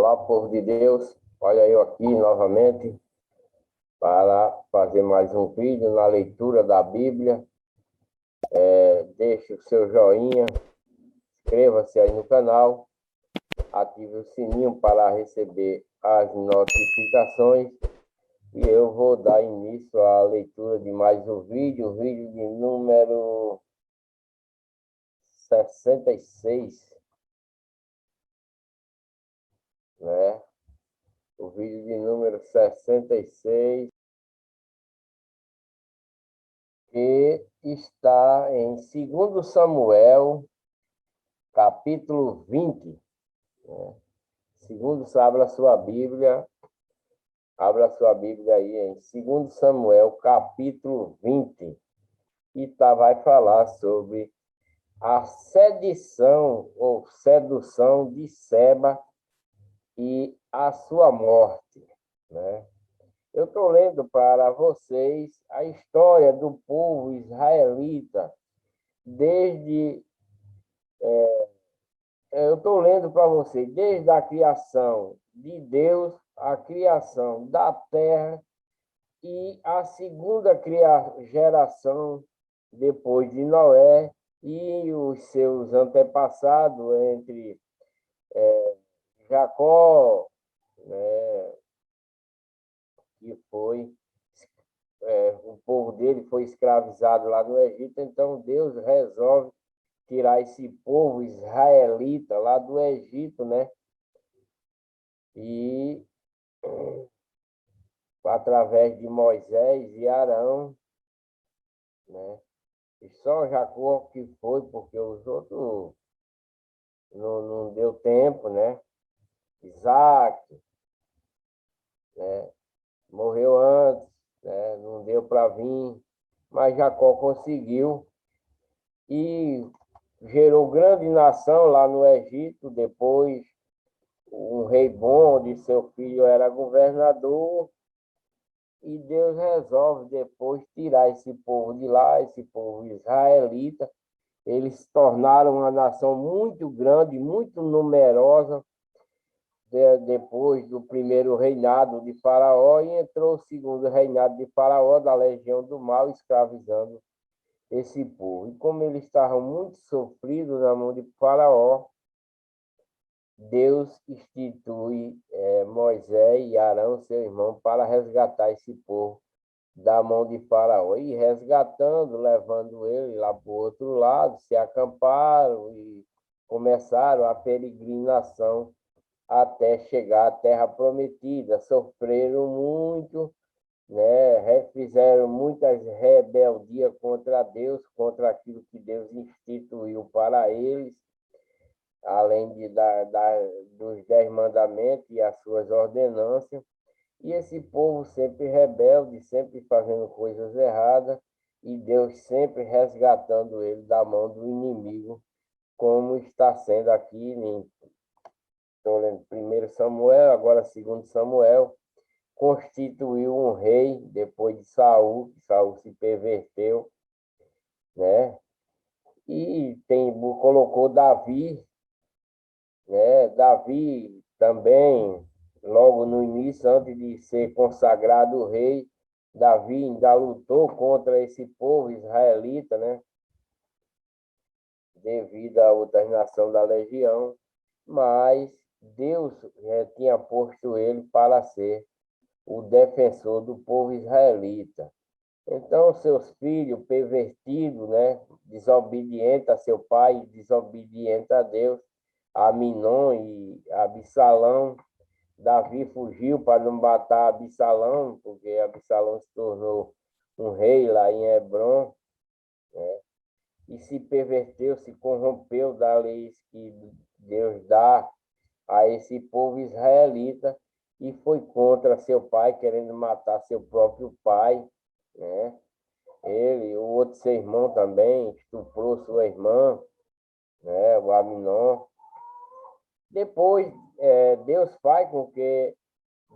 Olá, povo de Deus. Olha eu aqui novamente para fazer mais um vídeo na leitura da Bíblia. Deixe o seu joinha, inscreva-se aí no canal, ative o sininho para receber as notificações e eu vou dar início à leitura de mais um vídeo, o vídeo de número 66, né? O vídeo de número 66, que está em 2 Samuel, capítulo 20. Né? Abra sua Bíblia aí em 2 Samuel, capítulo 20. E vai falar sobre a sedição ou sedução de Seba e a sua morte, né? Eu estou lendo para vocês a história do povo israelita desde... eu estou lendo para vocês desde a criação de Deus, a criação da terra e a segunda geração depois de Noé e os seus antepassados entre Jacó, né, que foi... o povo dele foi escravizado lá no Egito, então Deus resolve tirar esse povo israelita lá do Egito, né? E através de Moisés e Arão, né? E só Jacó que foi, porque os outros não deu tempo, né? Isaac, né? Morreu antes, né? Não deu para vir, mas Jacó conseguiu e gerou grande nação lá no Egito. Depois, um rei bom, onde seu filho era governador, e Deus resolve depois tirar esse povo de lá, esse povo israelita. Eles se tornaram uma nação muito grande, muito numerosa, depois do primeiro reinado de Faraó, e entrou o segundo reinado de Faraó, da legião do mal, escravizando esse povo. E como eles estavam muito sofridos na mão de Faraó, Deus institui Moisés e Arão, seu irmão, para resgatar esse povo da mão de Faraó. E resgatando, levando ele lá para o outro lado, se acamparam e começaram a peregrinação até chegar à terra prometida. Sofreram muito, né? Fizeram muitas rebeldias contra Deus, contra aquilo que Deus instituiu para eles, além dos 10 mandamentos e as suas ordenanças. E esse povo sempre rebelde, sempre fazendo coisas erradas, e Deus sempre resgatando ele da mão do inimigo, como está sendo aqui. Estou lendo 1 Samuel, agora 2 Samuel. Constituiu um rei depois de Saul, que Saul se perverteu, né? E colocou Davi, né? Davi também, logo no início, antes de ser consagrado rei, Davi ainda lutou contra esse povo israelita, né? Devido à obstinação da legião, mas Deus tinha posto ele para ser o defensor do povo israelita. Então, seus filhos pervertidos, né? Desobedientes a seu pai, desobedientes a Deus, Aminon e Absalão. Davi fugiu para não matar Absalão, porque Absalão se tornou um rei lá em Hebrom, né? E se perverteu, se corrompeu da lei que Deus dá a esse povo israelita e foi contra seu pai, querendo matar seu próprio pai, né? Ele, o outro seu irmão também, estuprou sua irmã, né? O Aminon. Depois, Deus faz com que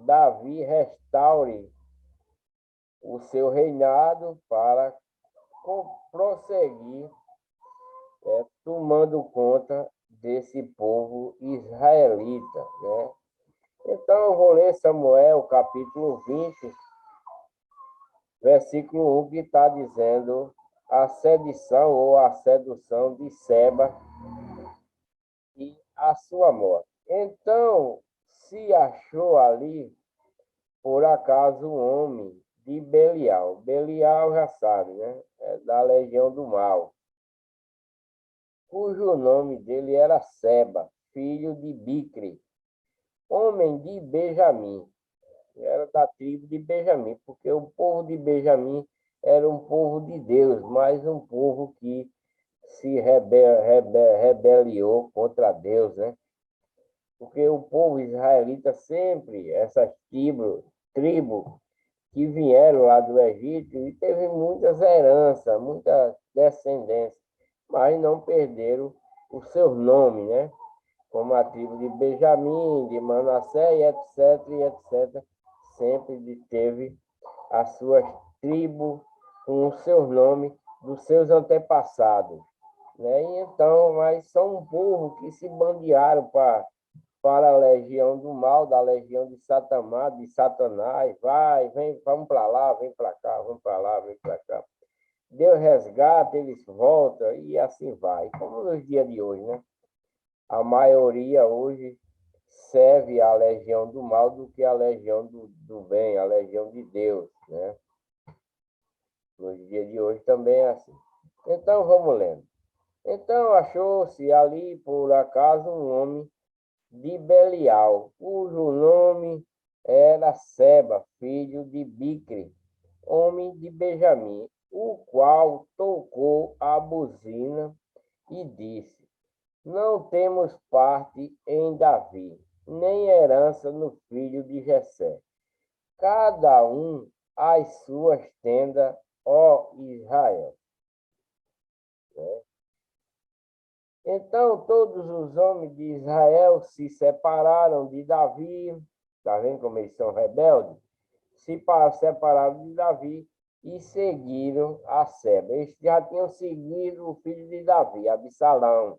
Davi restaure o seu reinado para prosseguir tomando conta desse povo israelita, né? Então, eu vou ler Samuel, capítulo 20, versículo 1, que está dizendo a sedição ou a sedução de Seba e a sua morte. Então, se achou ali, por acaso, um homem de Belial. Belial já sabe, né? É da legião do mal, cujo nome dele era Seba, filho de Bicre, homem de Benjamim. Era da tribo de Benjamim, porque o povo de Benjamim era um povo de Deus, mas um povo que se rebeliou contra Deus, né? Porque o povo israelita sempre, essas tribos que vieram lá do Egito e teve muitas heranças, muita descendência, mas não perderam o seu nome, né? Como a tribo de Benjamim, de Manassés, etc, e etc. Sempre teve as suas tribos com o seu nome dos seus antepassados, né? E então, mas são um povo que se bandearam para a legião do mal, da legião de Satanás, vai, vem, vamos para lá, vem para cá, vamos para lá, vem para cá. Deus resgata, eles voltam e assim vai. Como nos dias de hoje, né? A maioria hoje serve a legião do mal do que a legião do bem, a legião de Deus, né? Nos dias de hoje também é assim. Então, vamos lendo. Então, achou-se ali, por acaso, um homem de Belial, cujo nome era Seba, filho de Bicre, homem de Benjamim, o qual tocou a buzina e disse: Não temos parte em Davi, nem herança no filho de Jessé. Cada um às suas tendas, ó Israel. Então todos os homens de Israel se separaram de Davi. Está vendo como eles são rebeldes? Se separaram de Davi e seguiram a Seba. Eles já tinham seguido o filho de Davi, Absalão,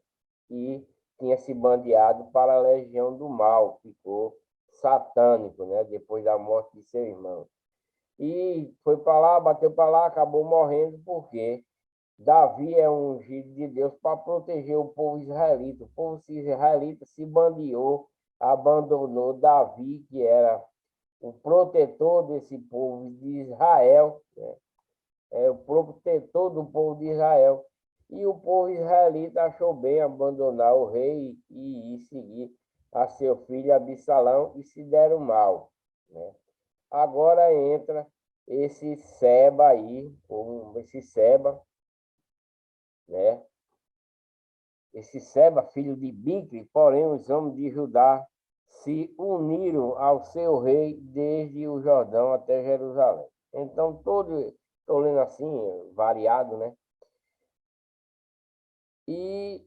e tinha se bandeado para a legião do mal, ficou satânico, né? Depois da morte de seu irmão. E foi para lá, bateu para lá, acabou morrendo, porque Davi é um ungido de Deus para proteger o povo israelita. O povo israelita se bandeou, abandonou Davi, que era o protetor desse povo de Israel, né? É o protetor do povo de Israel. E o povo israelita achou bem abandonar o rei e ir seguir a seu filho Absalão e se deram mal, né? Agora entra esse Seba aí, esse Seba, né? Esse Seba, filho de Bicre, porém os homens de Judá se uniram ao seu rei desde o Jordão até Jerusalém. Então, estou lendo assim, variado, né? E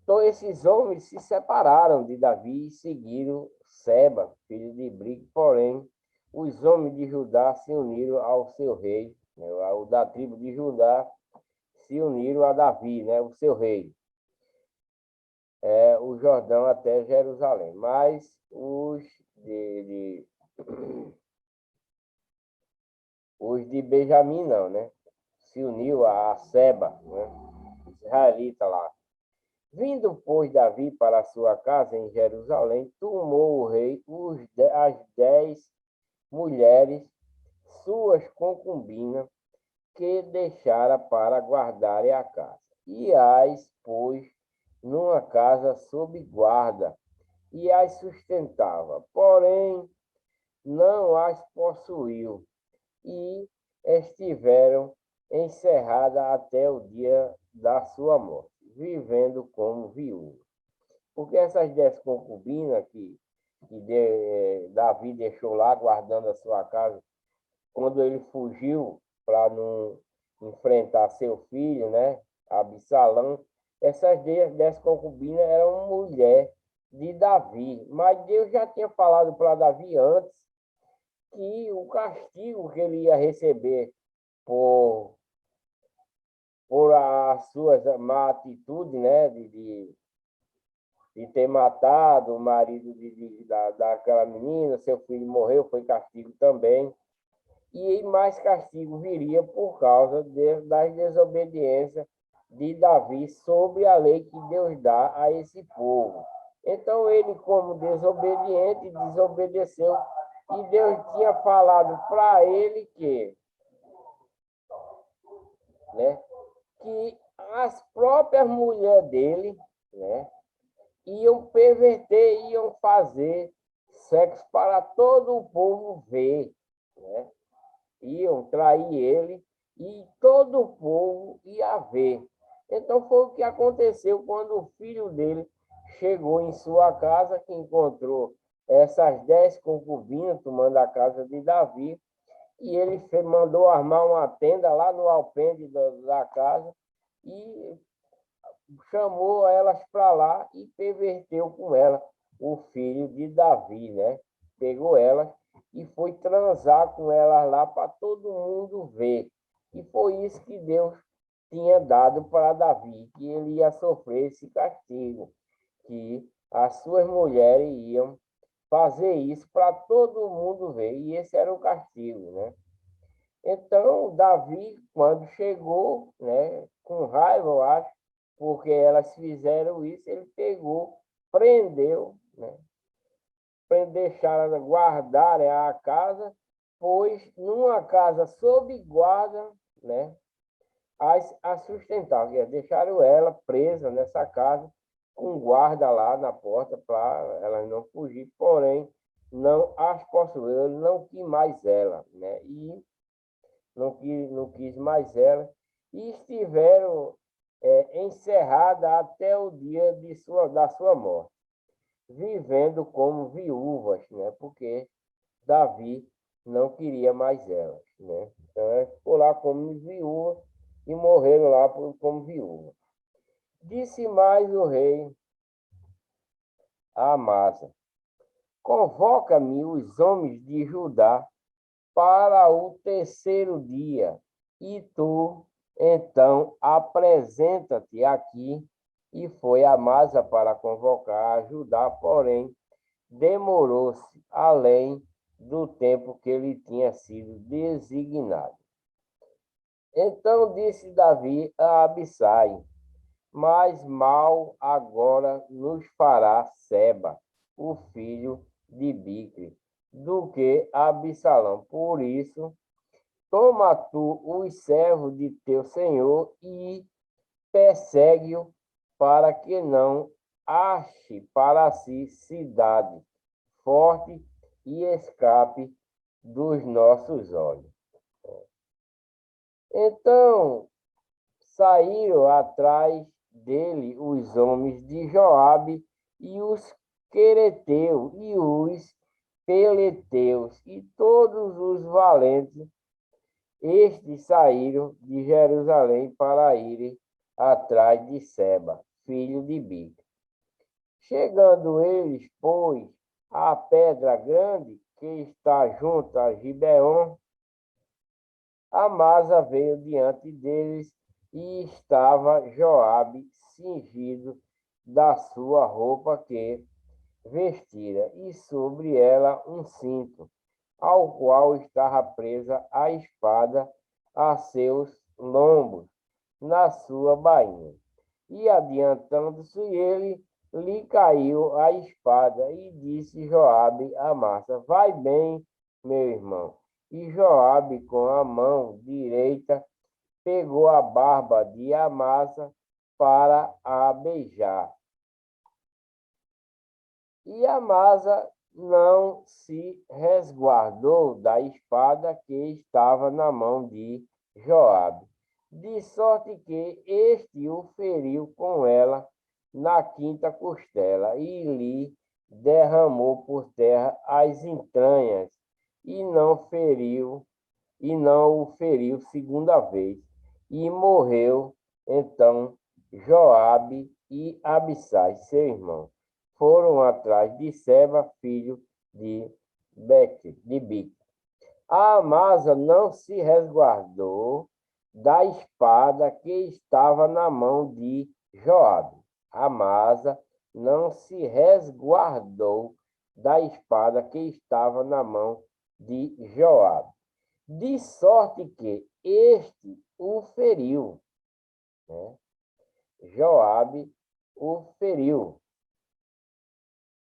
todos esses homens se separaram de Davi e seguiram Seba, filho de Bicre, porém os homens de Judá se uniram ao seu rei, né? O da tribo de Judá se uniram a Davi, né? O seu rei. O Jordão até Jerusalém. Mas os de Benjamim não, né? Se uniu a Seba, né? Israelita lá. Vindo, pois, Davi para a sua casa em Jerusalém, tomou o rei as 10 mulheres, suas concubinas, que deixara para guardarem a casa. E as pôs numa casa sob guarda, e as sustentava. Porém, não as possuiu, e estiveram encerradas até o dia da sua morte, vivendo como viúva. Porque essas 10 concubinas que Davi deixou lá, guardando a sua casa, quando ele fugiu para não enfrentar seu filho, né, Absalão, essas 10 concubinas eram mulher de Davi. Mas Deus já tinha falado para Davi antes que o castigo que ele ia receber por, por as suas má atitude, né, de ter matado o marido daquela menina, seu filho morreu, foi castigo também. E mais castigo viria por causa das desobediências de Davi sobre a lei que Deus dá a esse povo. Então, ele, como desobediente, desobedeceu, e Deus tinha falado para ele né, que as próprias mulheres dele, né, iam perverter, iam fazer sexo para todo o povo ver, né? Iam trair ele e todo o povo ia ver. Então foi o que aconteceu quando o filho dele chegou em sua casa, que encontrou essas 10 concubinas tomando a casa de Davi, e ele mandou armar uma tenda lá no alpendre da casa e chamou elas para lá e perverteu com ela o filho de Davi, né? Pegou elas e foi transar com elas lá para todo mundo ver. E foi isso que Deus tinha dado para Davi, que ele ia sofrer esse castigo, que as suas mulheres iam fazer isso para todo mundo ver, e esse era o castigo, né? Então, Davi, quando chegou, né, com raiva, eu acho, porque elas fizeram isso, ele pegou, prendeu, né, deixaram guardar, né, a casa, pois numa casa sob guarda, né, a sustentava, deixaram ela presa nessa casa, com guarda lá na porta para ela não fugir, porém não as possuiu, ele não quis mais ela, né, e não quis mais ela, e estiveram encerradas até o dia da sua morte, vivendo como viúvas, né? Porque Davi não queria mais elas, né? Então, ficou lá como viúva e morreram lá como viúva. Disse mais o rei a Amasa: convoca-me os homens de Judá para o terceiro dia, e tu, então, apresenta-te aqui. E foi Amasa para convocar a Judá, porém, demorou-se além do tempo que lhe tinha sido designado. Então disse Davi a Abissai: mais mal agora nos fará Seba, o filho de Bicre, do que Absalão. Por isso, toma tu os servos de teu senhor e persegue-o, para que não ache para si cidade forte e escape dos nossos olhos. Então saíram atrás dele os homens de Joabe e os quereteus e os peleteus e todos os valentes. Estes saíram de Jerusalém para irem atrás de Seba, filho de Bic. Chegando eles, pois, à pedra grande que está junto a Gibeon, Amasa veio diante deles e estava Joabe cingido da sua roupa que vestira, e sobre ela um cinto, ao qual estava presa a espada a seus lombos, na sua bainha. E adiantando-se ele, lhe caiu a espada, e disse Joabe a Amasa: vai bem, meu irmão. E Joabe, com a mão direita, pegou a barba de Amasa para a beijar. E Amasa não se resguardou da espada que estava na mão de Joabe, de sorte que este o feriu com ela na quinta costela e lhe derramou por terra as entranhas, e não o feriu segunda vez. E morreu então Joabe e Abissai, seu irmão, foram atrás de Seba, filho de Bic. A Amasa não se resguardou da espada que estava na mão de Joabe. Amasa não se resguardou da espada que estava na mão de Joabe, de sorte que este o feriu, né? Joabe o feriu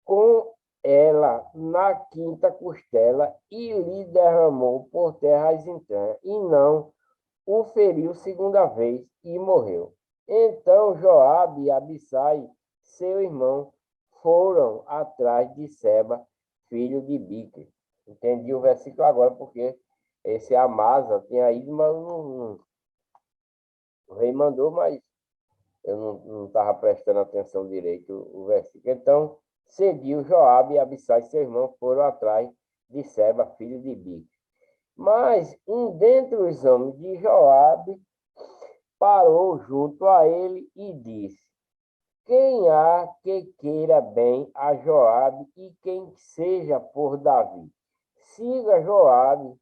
com ela na quinta costela e lhe derramou por terra as entranhas, e não o feriu segunda vez e morreu. Então Joabe e Abissai, seu irmão, foram atrás de Seba, filho de Bique. Entendi o versículo agora, porque esse Amasa tinha ido, mas o rei mandou, mas eu não estava prestando atenção direito o versículo. Então, seguiu Joabe e Abissai, seu irmão, foram atrás de Seba, filho de Bique. Mas um dentre os homens de Joabe parou junto a ele e disse: quem há que queira bem a Joabe e quem seja por Davi? Siga Joabe.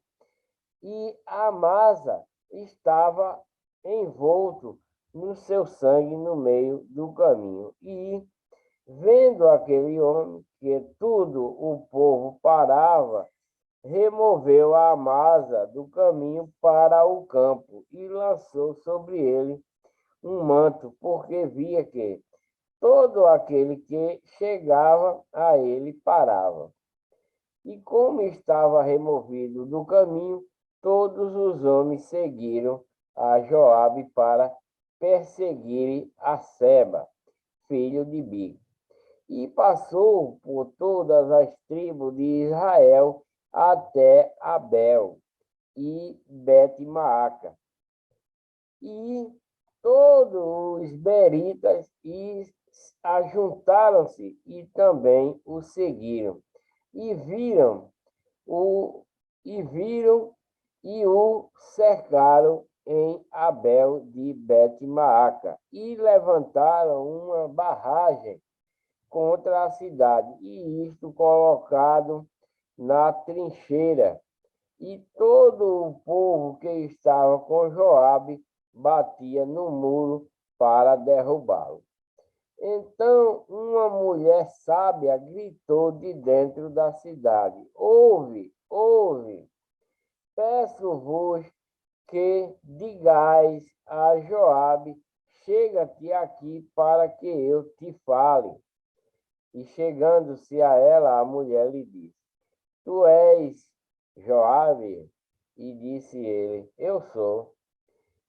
E Amasa estava envolto no seu sangue no meio do caminho. E, vendo aquele homem que tudo o povo parava, removeu a Amasa do caminho para o campo e lançou sobre ele um manto, porque via que todo aquele que chegava a ele parava. E como estava removido do caminho, todos os homens seguiram a Joabe para perseguirem a Seba, filho de Bique. E passou por todas as tribos de Israel até Abel e Bet-Maaca. E todos os beritas ajuntaram-se e também o seguiram. E viram o e o cercaram em Abel de Bet-Maaca e levantaram uma barragem contra a cidade, e isto colocado na trincheira. E todo o povo que estava com Joabe batia no muro para derrubá-lo. Então uma mulher sábia gritou de dentro da cidade: ouve, ouve, peço-vos que digais a Joabe: chega-te aqui para que eu te fale. E chegando-se a ela, a mulher lhe disse: tu és Joabe? E disse ele: eu sou.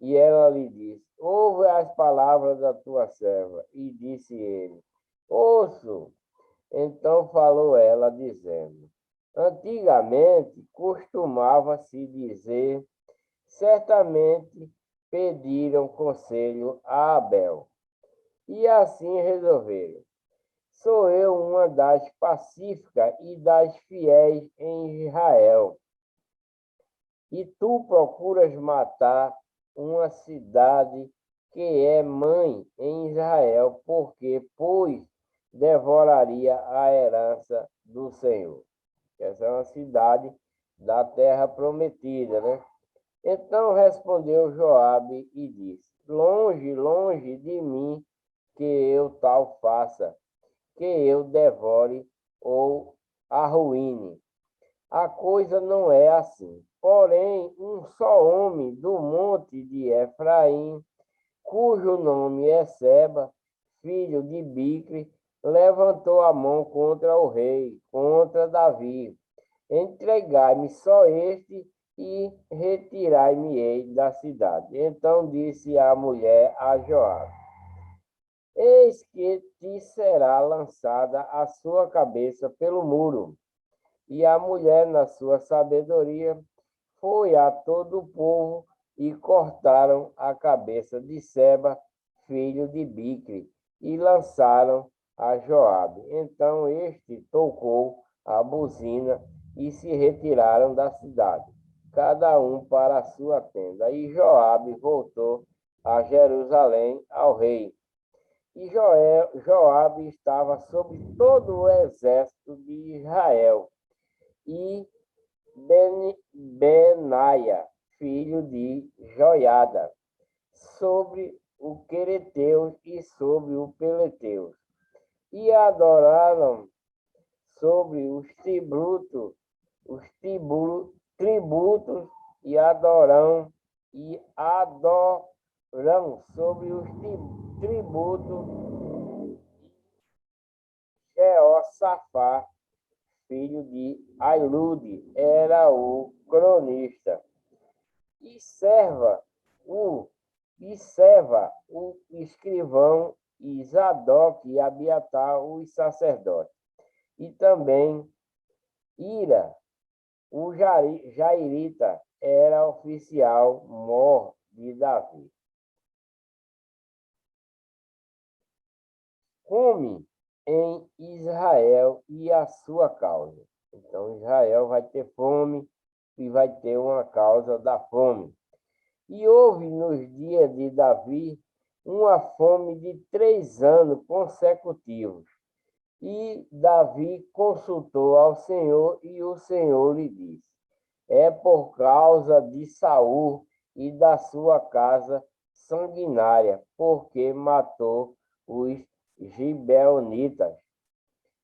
E ela lhe disse: ouve as palavras da tua serva. E disse ele: ouço. Então falou ela, dizendo: antigamente costumava-se dizer, certamente pediram conselho a Abel. E assim resolveram: sou eu uma das pacíficas e das fiéis em Israel. E tu procuras matar uma cidade que é mãe em Israel, porque, pois, devoraria a herança do Senhor. Essa é uma cidade da terra prometida, né? Então respondeu Joabe e disse: longe, longe de mim que eu tal faça, que eu devore ou arruíne. A coisa não é assim. Porém, um só homem do monte de Efraim, cujo nome é Seba, filho de Bicre, levantou a mão contra o rei, contra Davi. Entregai-me só este e retirai-me-ei da cidade. Então disse a mulher a Joabe: eis que te será lançada a sua cabeça pelo muro. E a mulher, na sua sabedoria, foi a todo o povo e cortaram a cabeça de Seba, filho de Bicre, e lançaram a Joabe. Então este tocou a buzina e se retiraram da cidade, cada um para a sua tenda. E Joabe voltou a Jerusalém ao rei. E Joabe estava sobre todo o exército de Israel. E Benaia, filho de Joiada, sobre o Quereteus e sobre o Peleteus. E adoraram sobre tributos e adoram sobre os tributos Jeossafá, filho de Ailude, era o cronista, e Seva, o escrivão, e Zadok e Abiatar, os sacerdotes, e também Ira, o Jairita, era oficial mor de Davi. Come em Israel e a sua causa. Então, Israel vai ter fome e vai ter uma causa da fome. E houve nos dias de Davi uma fome de 3 anos consecutivos. E Davi consultou ao Senhor, e o Senhor lhe disse: é por causa de Saul e da sua casa sanguinária, porque matou os gibeonitas.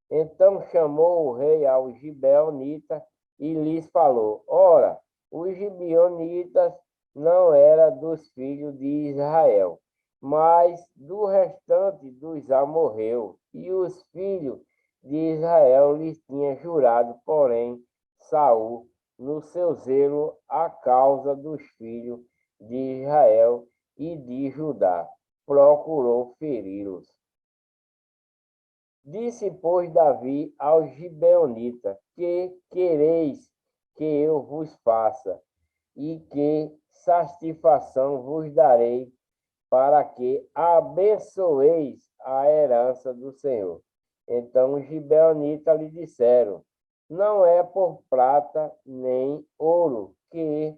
Então chamou o rei aos gibeonitas e lhes falou: ora, os gibeonitas não eram dos filhos de Israel, mas do restante dos amorreus, e os filhos de Israel lhes tinham jurado, porém Saul, no seu zelo à causa dos filhos de Israel e de Judá, procurou feri-los. Disse, pois, Davi aos gibeonitas: que quereis que eu vos faça, e que satisfação vos darei, para que abençoeis a herança do Senhor? Então os gibeonitas lhe disseram: não é por prata nem ouro que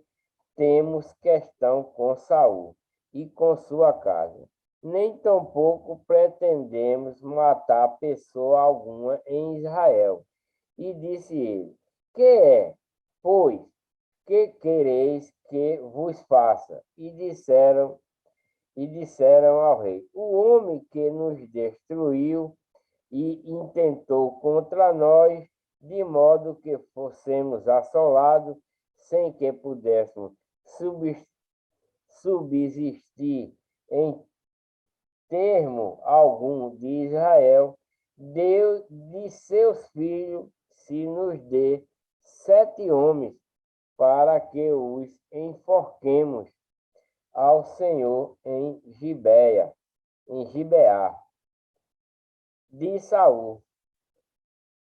temos questão com Saul e com sua casa, nem tampouco pretendemos matar pessoa alguma em Israel. E disse ele: que é, pois, que quereis que vos faça? E disseram ao rei: o homem que nos destruiu e intentou contra nós, de modo que fossemos assolados, sem que pudéssemos subsistir em termo algum de Israel, Deus de seus filhos se nos dê 7 homens, para que os enforquemos ao Senhor em Gibeá de Saul,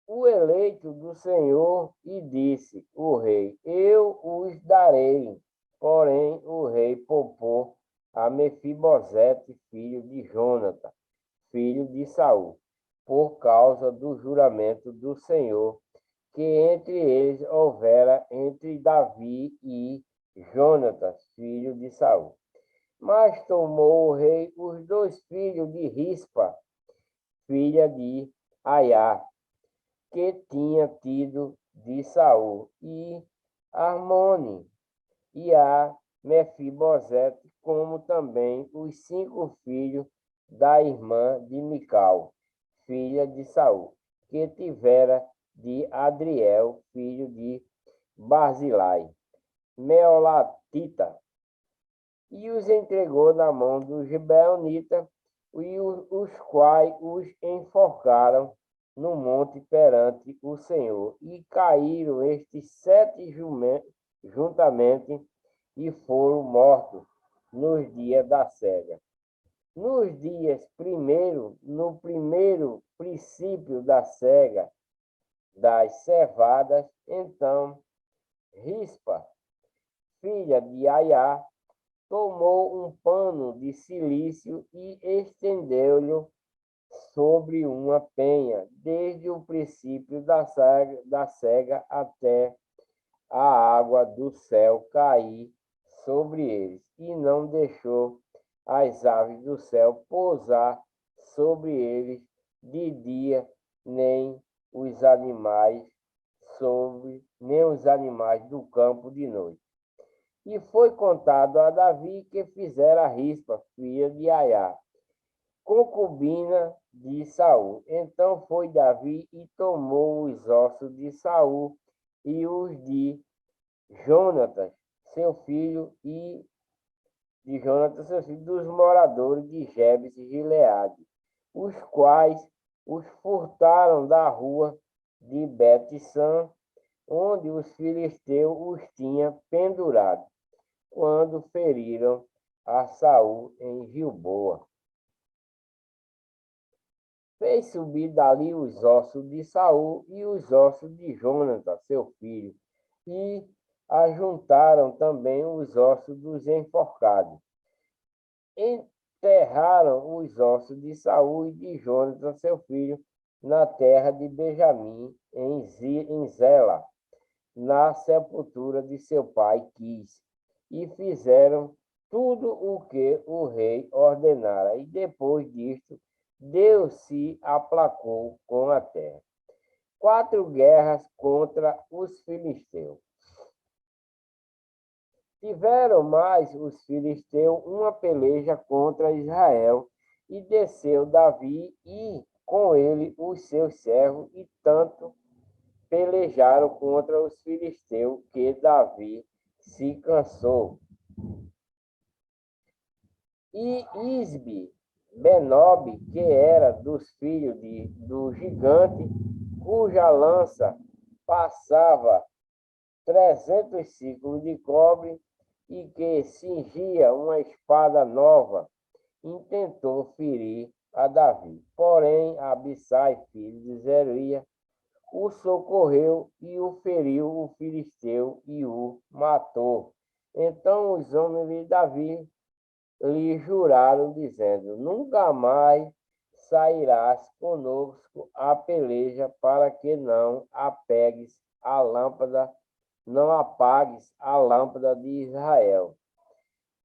o eleito do Senhor, e disse o rei: eu os darei. Porém o rei poupou a Mefibosete, filho de Jonatã, filho de Saul, por causa do juramento do Senhor que entre eles houvera entre Davi e Jonatã, filho de Saul. Mas tomou o rei os 2 filhos de Rispa, filha de Aiá, que tinha tido de Saul, e Armone, e a Mefibosete, como também os 5 filhos da irmã de Mical, filha de Saul, que tivera de Adriel, filho de Barzilai, Meolatita, e os entregou na mão dos gibeonitas, e os quais os enforcaram no monte perante o Senhor. E caíram estes 7 juntamente, e foram mortos nos dias da cega. Nos dias no primeiro princípio da cega das cevadas, então Rispa, filha de Aiá, tomou um pano de cilício e estendeu-lhe sobre uma penha, desde o princípio da cega até a água do céu cair sobre eles, e não deixou as aves do céu pousar sobre eles de dia, nem os animais do campo de noite. E foi contado a Davi que fizera Rispa, filha de Aiá, concubina de Saul. Então foi Davi e tomou os ossos de Saul e os de Jonatas, seu filho, e de Jonatas, seu filho, dos moradores de Jebes e Gileade, os quais os furtaram da rua de Bet-san, onde os filisteus os tinham pendurados, quando feriram a Saul em Gilboa. Fez subir dali os ossos de Saul e os ossos de Jonatas, seu filho, e ajuntaram também os ossos dos enforcados. Enterraram os ossos de Saul e de Jonatas, seu filho, na terra de Benjamim, em Zela, na sepultura de seu pai Quis, e fizeram tudo o que o rei ordenara. E depois disto, Deus se aplacou com a terra. 4 guerras contra os filisteus. Tiveram mais os filisteus uma peleja contra Israel, e desceu Davi e com ele os seus servos, e tanto pelejaram contra os filisteus que Davi se cansou. E Isbe Benob, que era dos filhos do gigante, cuja lança passava 300 ciclos de cobre e que cingia uma espada nova, intentou ferir a Davi. Porém, Abissai, filho de Zeruia, o socorreu e o feriu o filisteu e o matou. Então os homens de Davi lhe juraram, dizendo: nunca mais sairás conosco à peleja, para que não apagues a lâmpada de Israel.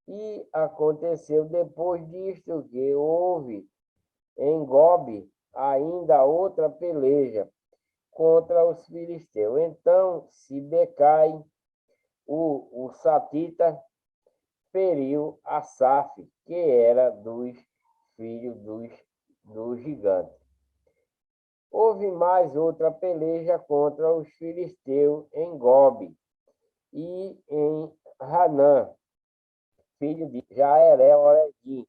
E aconteceu depois disto que houve em Gobe ainda outra peleja contra os filisteus. Então Sibecai, o Satita, feriu Asaf, que era dos filhos do gigante. Houve mais outra peleja contra os filisteus em Gobe e em Hanã, filho de Jaerel Oredim,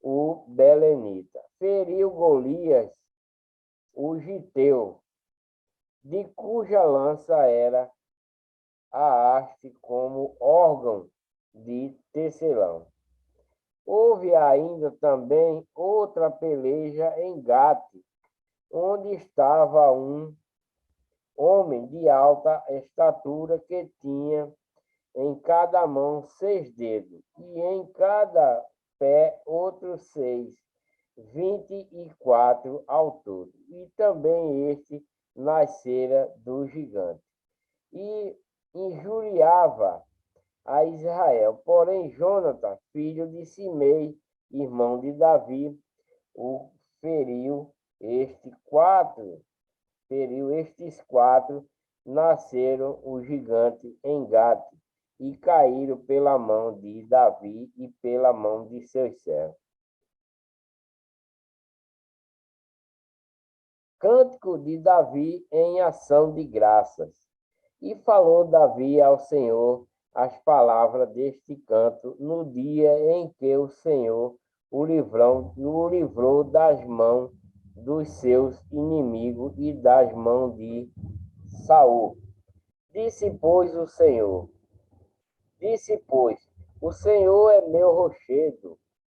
o belenita. Feriu Golias, o giteu, de cuja lança era a haste como órgão de tecelão. Houve ainda também outra peleja em Gate, onde estava um homem de alta estatura que tinha em cada mão 6 dedos, e em cada pé outros 6, 24 ao todo. E também este nascera do gigante. E injuriava a Israel. Porém, Jonatas, filho de Simei, irmão de Davi, o feriu estes 4, nasceram o gigante em Gate, e caíram pela mão de Davi e pela mão de seus servos. Cântico de Davi em ação de graças. E falou Davi ao Senhor as palavras deste canto no dia em que o Senhor o livrou das mãos dos seus inimigos e das mãos de Saul. Disse, pois, o Senhor, o Senhor é meu rochedo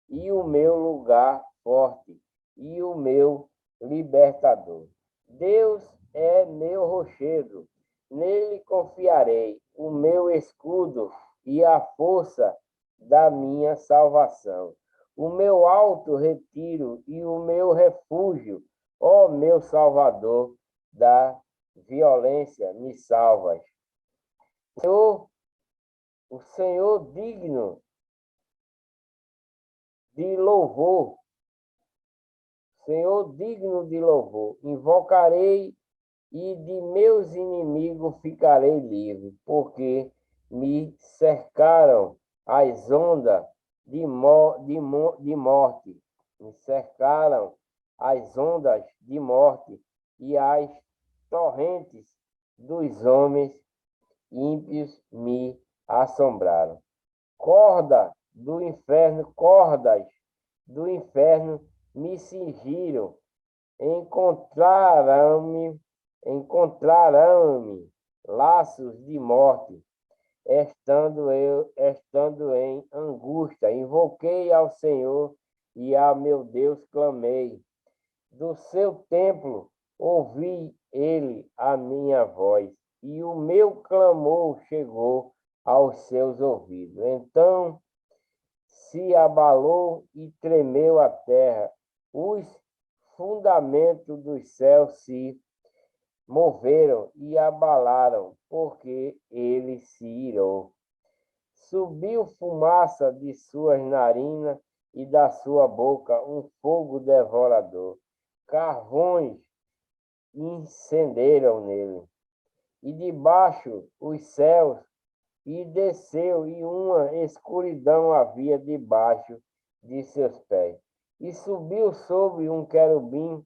e o meu lugar forte e o meu libertador. Deus é meu rochedo, nele confiarei, o meu escudo e a força da minha salvação, o meu alto retiro e o meu refúgio, ó meu Salvador, da violência me salvas. O Senhor digno de louvor, Senhor digno de louvor, invocarei e de meus inimigos ficarei livre, porque me cercaram as ondas de morte, me cercaram as ondas de morte e as torrentes dos homens ímpios me assombraram. Cordas do inferno me cingiram, encontraram-me laços de morte, estando em angústia, invoquei ao Senhor e a meu Deus clamei. Do seu templo ouvi ele a minha voz, e o meu clamor chegou aos seus ouvidos. Então se abalou e tremeu a terra, os fundamentos dos céus se moveram e abalaram, porque ele se irou. Subiu fumaça de suas narinas e da sua boca um fogo devorador. Carvões incenderam nele. E debaixo os céus, e desceu, e uma escuridão havia debaixo de seus pés. E subiu sobre um querubim,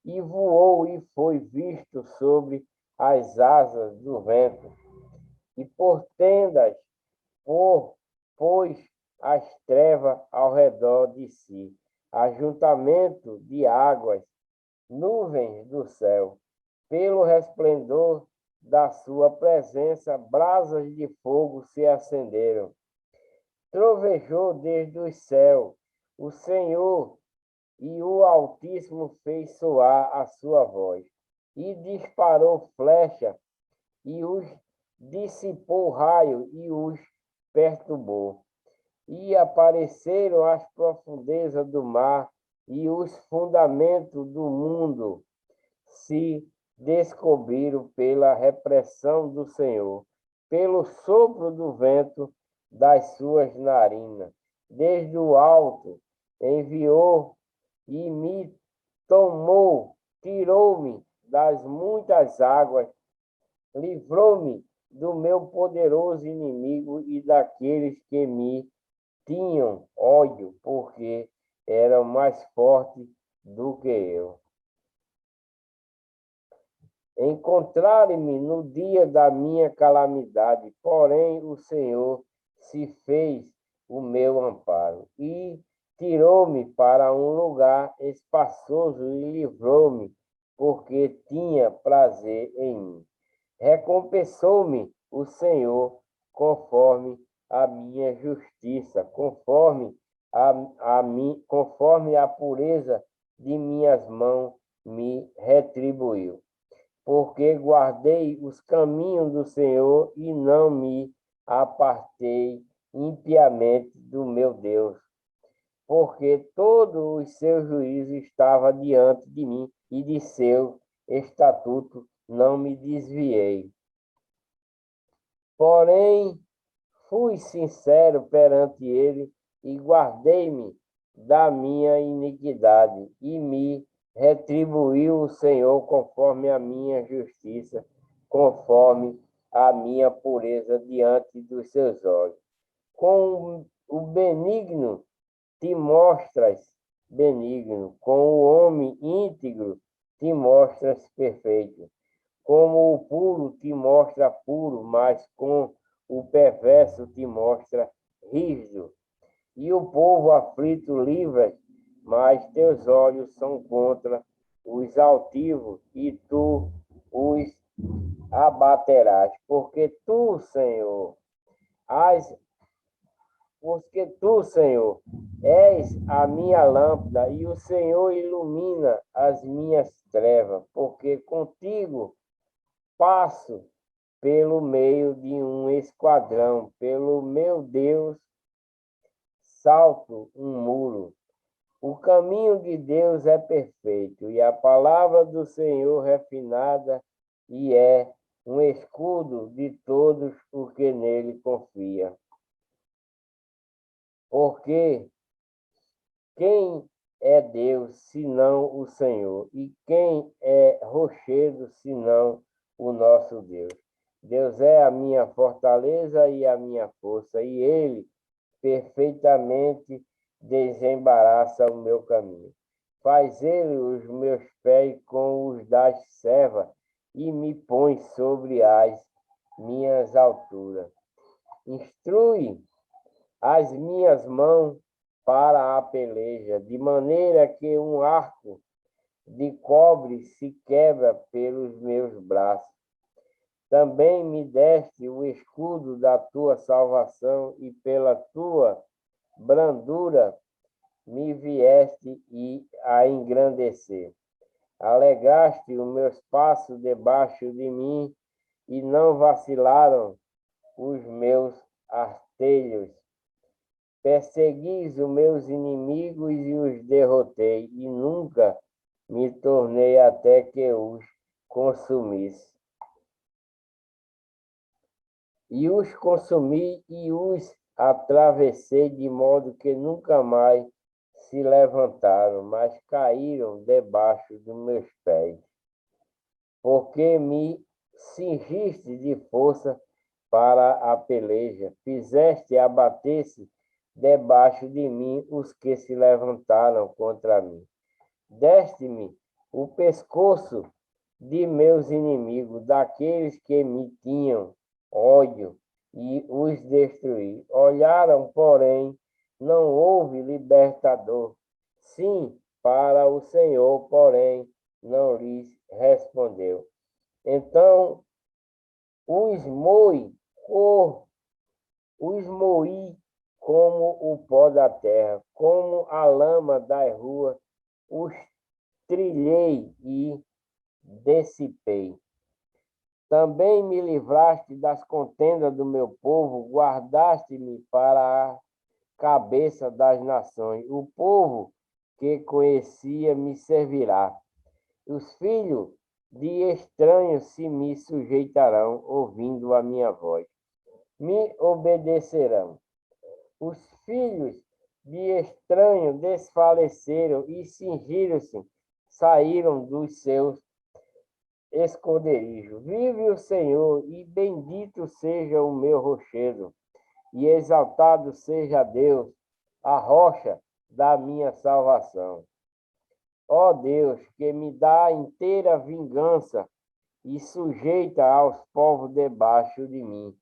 e voou, e foi visto sobre as asas do vento. E por tendas pôs as trevas ao redor de si, ajuntamento de águas, nuvens do céu, pelo resplendor da sua presença, brasas de fogo se acenderam. Trovejou desde os céus o Senhor, e o Altíssimo fez soar a sua voz, e disparou flecha, e os dissipou raio, e os perturbou. E apareceram as profundezas do mar, e os fundamentos do mundo se descobriram pela repressão do Senhor, pelo sopro do vento das suas narinas. Desde o alto enviou e me tomou, tirou-me das muitas águas, livrou-me do meu poderoso inimigo e daqueles que me tinham ódio, porque eram mais fortes do que eu. Encontraram-me no dia da minha calamidade, porém o Senhor se fez o meu amparo e tirou-me para um lugar espaçoso e livrou-me, porque tinha prazer em mim. Recompensou-me o Senhor conforme a minha justiça, conforme a pureza de minhas mãos me retribuiu. Porque guardei os caminhos do Senhor e não me apartei impiamente do meu Deus. Porque todos os seus juízos estavam diante de mim, e de seu estatuto não me desviei. Porém, fui sincero perante ele e guardei-me da minha iniquidade, e me retribuiu o Senhor conforme a minha justiça, conforme a minha pureza diante dos seus olhos. Com o benigno te mostras benigno, com o homem íntegro te mostras perfeito. Como o puro te mostra puro, mas com o perverso te mostra rígido. E o povo aflito livras, mas teus olhos são contra os altivos, e tu os abaterás. Porque tu, Senhor, és a minha lâmpada, e o Senhor ilumina as minhas trevas, porque contigo passo pelo meio de um esquadrão, pelo meu Deus, salto um muro. O caminho de Deus é perfeito, e a palavra do Senhor refinada, e é um escudo de todos os que nele confiam. Porque quem é Deus, senão o Senhor? E quem é rochedo, senão o nosso Deus? Deus é a minha fortaleza e a minha força, e ele perfeitamente desembaraça o meu caminho. Faz ele os meus pés com os das servas e me põe sobre as minhas alturas. Instrui as minhas mãos para a peleja, de maneira que um arco de cobre se quebra pelos meus braços. Também me deste o escudo da tua salvação e pela tua brandura me vieste a engrandecer. Alegraste os meus passos debaixo de mim e não vacilaram os meus artelhos. Perseguis os meus inimigos e os derrotei, e nunca me tornei até que os consumisse. E os consumi e os atravessei de modo que nunca mais se levantaram, mas caíram debaixo dos meus pés. Porque me cingiste de força para a peleja, fizeste abater-se debaixo de mim os que se levantaram contra mim. Deste-me o pescoço de meus inimigos, daqueles que me tinham ódio, e os destruí. Olharam, porém, não houve libertador. Sim, para o Senhor, porém, não lhes respondeu. Então os moí como o pó da terra, como a lama das ruas, os trilhei e dissipei. Também me livraste das contendas do meu povo, guardaste-me para a cabeça das nações. O povo que conhecia me servirá. Os filhos de estranhos se me sujeitarão, ouvindo a minha voz. Me obedecerão. Os filhos de estranho desfaleceram e cingiram-se, saíram dos seus esconderijos. Vive o Senhor, e bendito seja o meu rochedo, e exaltado seja Deus, a rocha da minha salvação. Ó Deus, que me dá inteira vingança e sujeita aos povos debaixo de mim.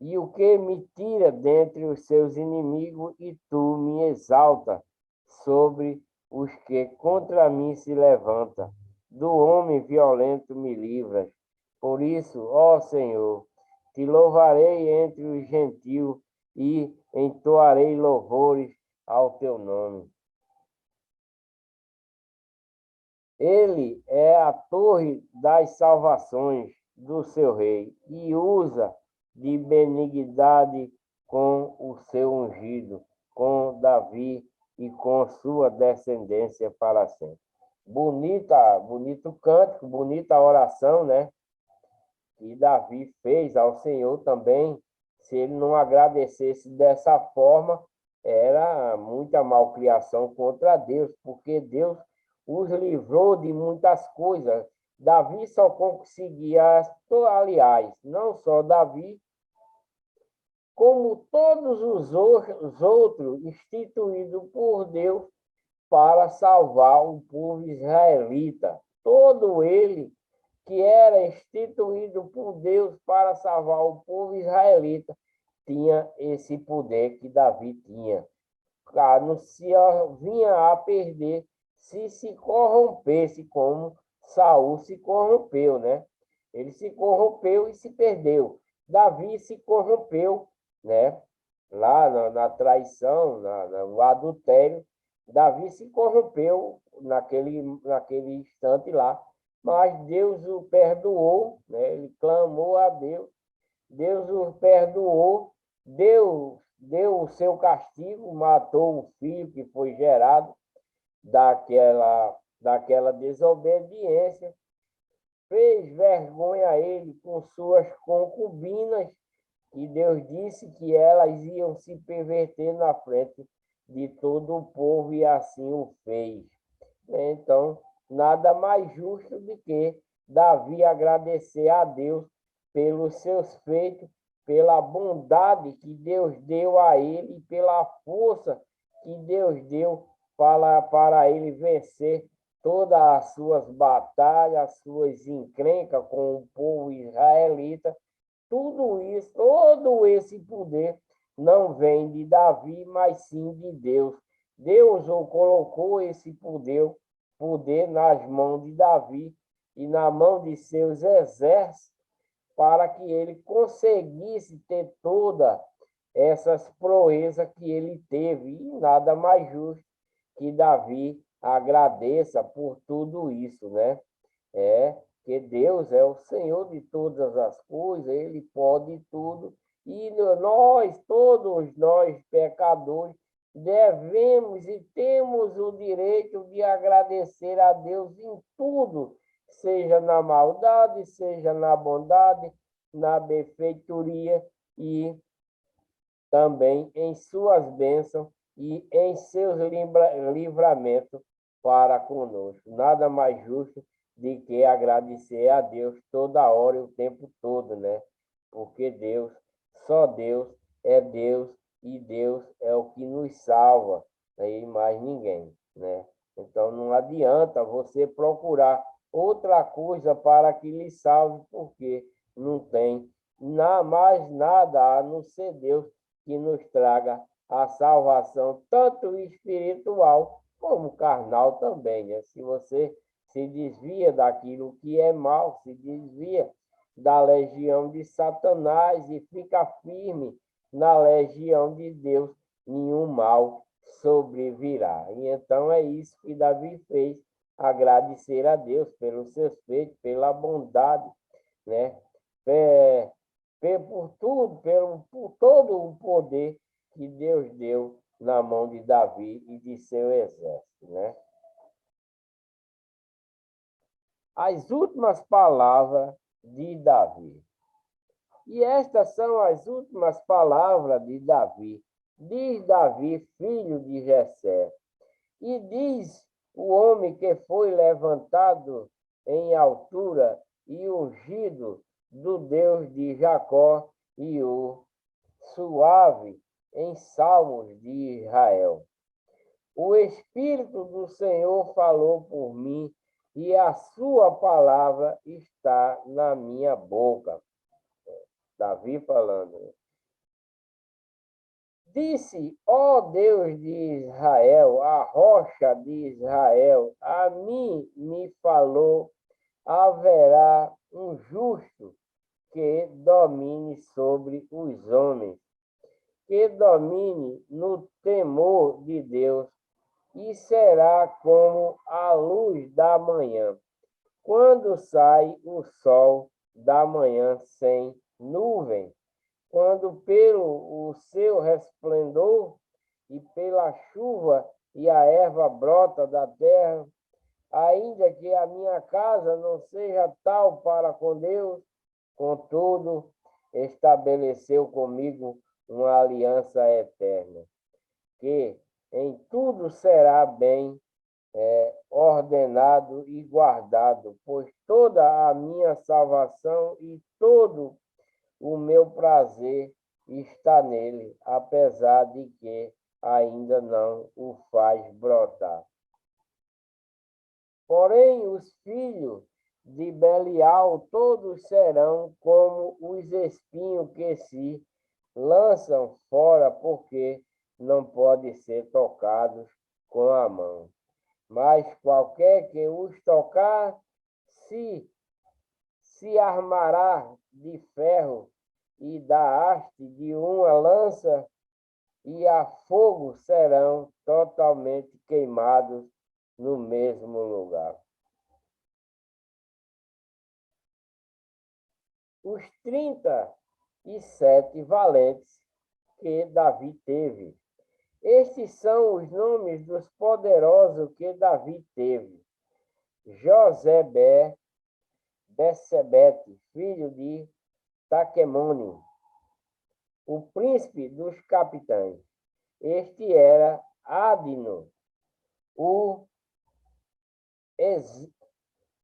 E o que me tira dentre os seus inimigos, e tu me exalta sobre os que contra mim se levantam. Do homem violento me livras. Por isso, ó Senhor, te louvarei entre os gentios e entoarei louvores ao teu nome. Ele é a torre das salvações do seu rei e usa de benignidade com o seu ungido, com Davi e com sua descendência para sempre. Bonito cântico, bonita oração, né? Que Davi fez ao Senhor também. Se ele não agradecesse dessa forma, era muita malcriação contra Deus, porque Deus os livrou de muitas coisas. Davi só conseguia, aliás, não só Davi, como todos os outros instituídos por Deus para salvar o povo israelita. Todo ele que era instituído por Deus para salvar o povo israelita tinha esse poder que Davi tinha. Não se vinha a perder se corrompesse como Saul se corrompeu, né? Ele se corrompeu e se perdeu. Davi se corrompeu, né? Lá na traição, no adultério, Davi se corrompeu naquele instante lá, mas Deus o perdoou, né? Ele clamou a Deus, Deus o perdoou, deu o seu castigo, matou o filho que foi gerado daquela desobediência, fez vergonha a ele com suas concubinas, e Deus disse que elas iam se perverter na frente de todo o povo, e assim o fez. Então, nada mais justo do que Davi agradecer a Deus pelos seus feitos, pela bondade que Deus deu a ele, pela força que Deus deu para ele vencer todas as suas batalhas, as suas encrencas com o povo israelita. Tudo isso, todo esse poder não vem de Davi, mas sim de Deus. Deus colocou esse poder nas mãos de Davi e na mão de seus exércitos para que ele conseguisse ter todas essas proezas que ele teve. E nada mais justo que Davi agradeça por tudo isso, né? Que Deus é o Senhor de todas as coisas, Ele pode tudo, e nós, todos nós pecadores, devemos e temos o direito de agradecer a Deus em tudo, seja na maldade, seja na bondade, na benfeitoria e também em suas bênçãos e em seus livramentos para conosco. Nada mais justo de que agradecer a Deus toda hora e o tempo todo, né? Porque Deus, só Deus é Deus e Deus é o que nos salva, e mais ninguém, né? Então não adianta você procurar outra coisa para que lhe salve, porque não tem mais nada a não ser Deus que nos traga a salvação, tanto espiritual como carnal também, né? Se você se desvia daquilo que é mal, se desvia da legião de Satanás e fica firme na legião de Deus, nenhum mal sobrevirá. E então é isso que Davi fez, agradecer a Deus pelos seus feitos, pela bondade, né? Por tudo, por todo o poder que Deus deu na mão de Davi e de seu exército, né? As últimas palavras de Davi. E estas são as últimas palavras de Davi. Diz Davi, filho de Jessé. E diz o homem que foi levantado em altura e ungido do Deus de Jacó e o suave em salmos de Israel. O Espírito do Senhor falou por mim e a sua palavra está na minha boca. Davi falando. Disse, ó Deus de Israel, a rocha de Israel, a mim me falou, haverá um justo que domine sobre os homens, que domine no temor de Deus, e será como a luz da manhã, quando sai o sol da manhã sem nuvem, quando pelo o seu resplendor e pela chuva e a erva brota da terra, ainda que a minha casa não seja tal para com Deus, contudo, estabeleceu comigo uma aliança eterna, que em tudo será bem ordenado e guardado, pois toda a minha salvação e todo o meu prazer está nele, apesar de que ainda não o faz brotar. Porém, os filhos de Belial todos serão como os espinhos que se lançam fora, porque não podem ser tocados com a mão. Mas qualquer que os tocar, se armará de ferro e da haste de uma lança, e a fogo serão totalmente queimados no mesmo lugar. Os 37 valentes que Davi teve. Estes são os nomes dos poderosos que Davi teve. José Bessebete, filho de Taquemone, o príncipe dos capitães. Este era Adino, o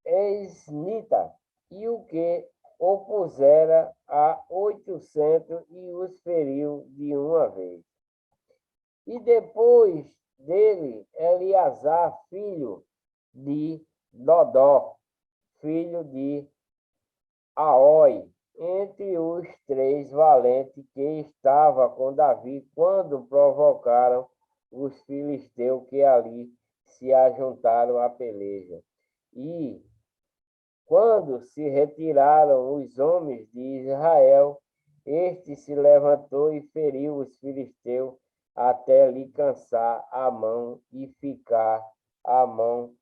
Esnita, e o que opusera a 800 e os feriu de uma vez. E depois dele, Eleazar, filho de Dodó, filho de Aoi, entre os três valentes que estava com Davi quando provocaram os filisteus que ali se ajuntaram à peleja. E quando se retiraram os homens de Israel, este se levantou e feriu os filisteus até lhe cansar a mão e ficar a mão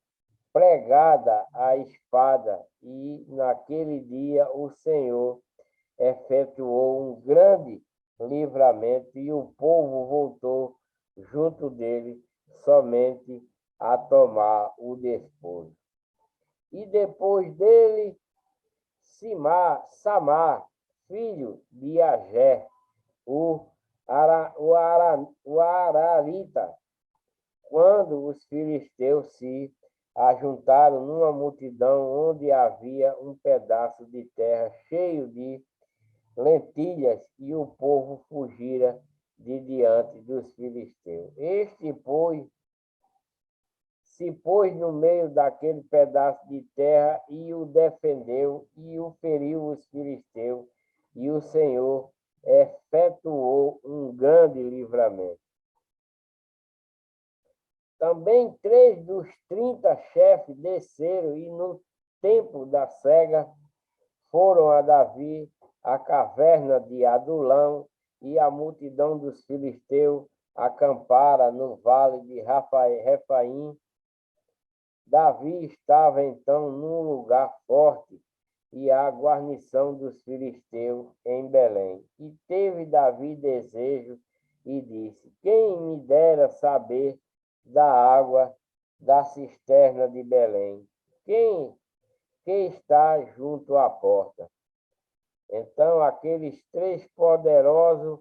pregada à espada. E naquele dia o Senhor efetuou um grande livramento e o povo voltou junto dele somente a tomar o despojo. E depois dele, Samar, filho de Agé, o Ararita, quando os filisteus se ajuntaram numa multidão onde havia um pedaço de terra cheio de lentilhas, e o povo fugira de diante dos filisteus. Este, pois, se pôs no meio daquele pedaço de terra e o defendeu e o feriu os filisteus, e o Senhor efetuou um grande livramento. Também 3 dos 30 chefes desceram e no tempo da cega foram a Davi à caverna de Adulão, e a multidão dos filisteus acampara no vale de Refaim. Davi estava então num lugar forte, e a guarnição dos filisteus em Belém. E teve Davi desejo e disse: quem me dera saber da água da cisterna de Belém? Quem que está junto à porta? Então aqueles 3 poderosos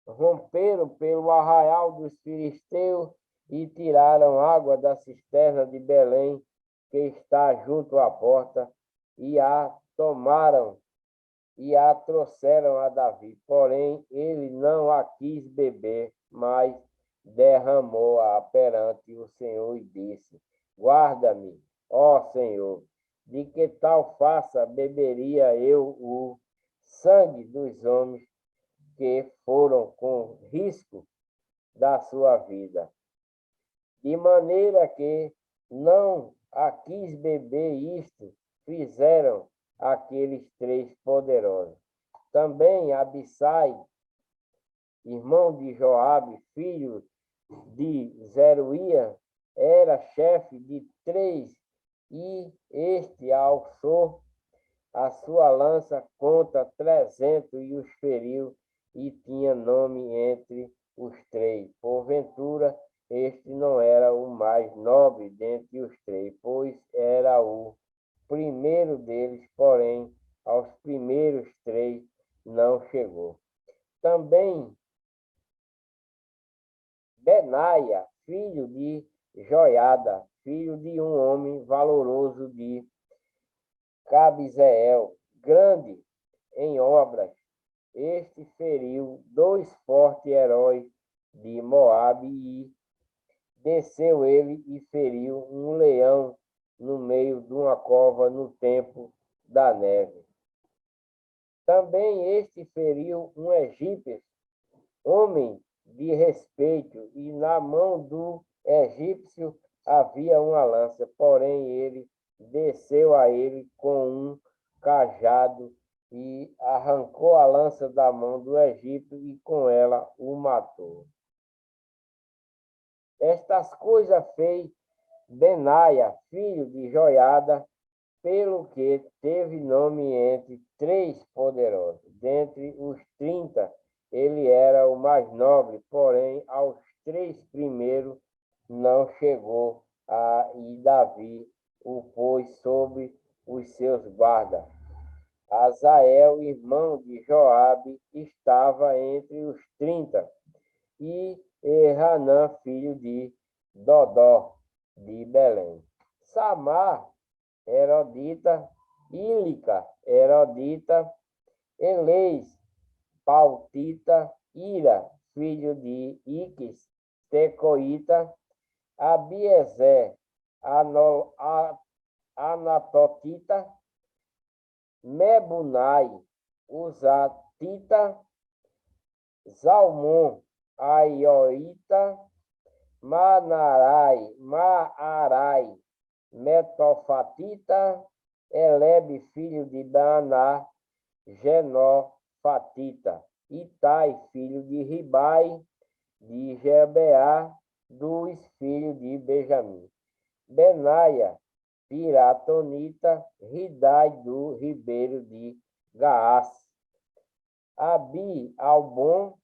romperam pelo arraial dos filisteus e tiraram água da cisterna de Belém, que está junto à porta, e a tomaram e a trouxeram a Davi. Porém, ele não a quis beber, mas derramou-a perante o Senhor e disse: guarda-me, ó Senhor, de que tal faça beberia eu o sangue dos homens que foram com risco da sua vida, de maneira que não a quis beber. Isto fizeram aqueles 3 poderosos. Também Abissai, irmão de Joabe, filho de Zeruia, era chefe de 3, e este alçou a sua lança contra 300 e os feriu, e tinha nome entre os 3. Porventura, este não era o mais nobre dentre os 3, pois era o primeiro deles, porém, aos primeiros 3 não chegou. Também Benaia, filho de Joiada, filho de um homem valoroso de Cabizeel, grande em obras, este feriu 2 fortes heróis de Moabe, e desceu ele e feriu um leão no meio de uma cova no tempo da neve. Também este feriu um egípcio, homem de respeito, e na mão do egípcio havia uma lança, porém ele desceu a ele com um cajado e arrancou a lança da mão do egípcio e com ela o matou. Estas coisas fez Benaia, filho de Joiada, pelo que teve nome entre 3 poderosos. Dentre os 30, ele era o mais nobre, porém aos 3 primeiros não chegou, e Davi o pôs sobre os seus guardas. Azael, irmão de Joabe, estava entre os 30, e Hanã, filho de Dodó, de Belém. Samar, Herodita, Ílica, Herodita, Eleis, Pautita, Ira, filho de Iques, tecoíta, Abiezer, anatotita, Mebunai, Uzatita, Zalmon, Aioita, Maarai, Metofatita, Elebe, filho de Baná, Genofatita, Itai, filho de Ribai, de Jebeá, dos filhos de Benjamim. Benaia, Piratonita, Ridai, do ribeiro de Gaás. Abi, Albon,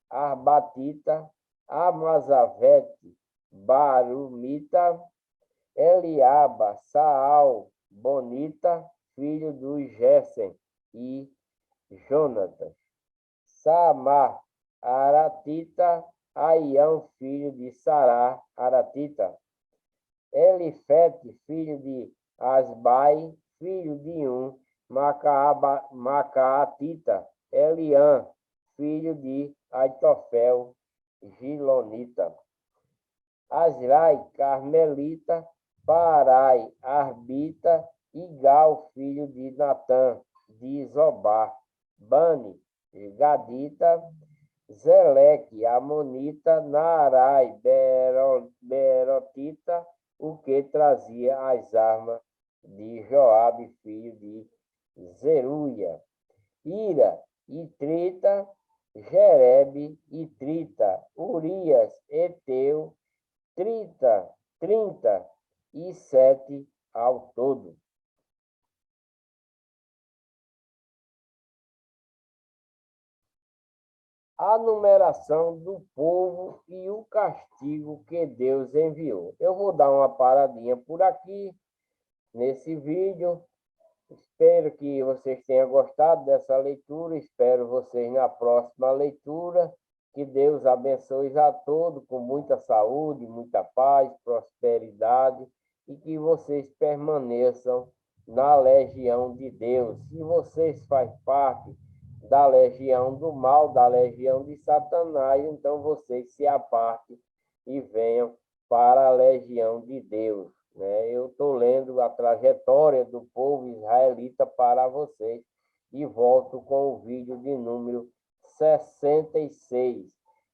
Arbatita, Amazavete, Barumita, Eliaba, Saal, Bonita, filho dos Gessen e Jonatas. Samar, Aratita, Aião, filho de Sará, Aratita. Elifete, filho de Asbai, filho de Macaatita. Eliã, filho de Aitofel, Gilonita. Asrai, Carmelita, Parai, Arbita, Igal, filho de Natã, de Zobá. Bani, Gadita, Zeleque, Amonita, Naarai, Berotita, o que trazia as armas de Joabe, filho de Zeruia. Ira, Itrita, Jerebe, Itrita, Urias, Eteu, 37 ao todo. A numeração do povo e o castigo que Deus enviou. Eu vou dar uma paradinha por aqui nesse vídeo. Espero que vocês tenham gostado dessa leitura. Espero vocês na próxima leitura. Que Deus abençoe a todos com muita saúde, muita paz, prosperidade e que vocês permaneçam na legião de Deus. Se vocês fazem parte da legião do mal, da legião de Satanás, então vocês se apartem e venham para a legião de Deus, né? Eu estou lendo a trajetória do povo israelita para vocês e volto com o vídeo de número 66.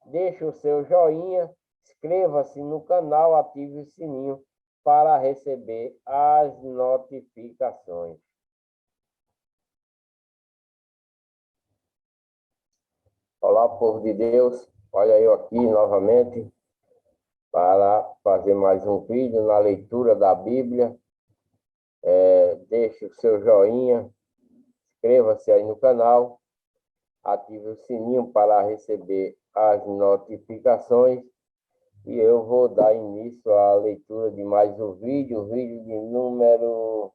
Deixe o seu joinha, inscreva-se no canal, ative o sininho para receber as notificações. Olá, povo de Deus. Olha eu aqui novamente para fazer mais um vídeo na leitura da Bíblia. Deixe o seu joinha, inscreva-se aí no canal, ative o sininho para receber as notificações e eu vou dar início à leitura de mais um vídeo, o vídeo de número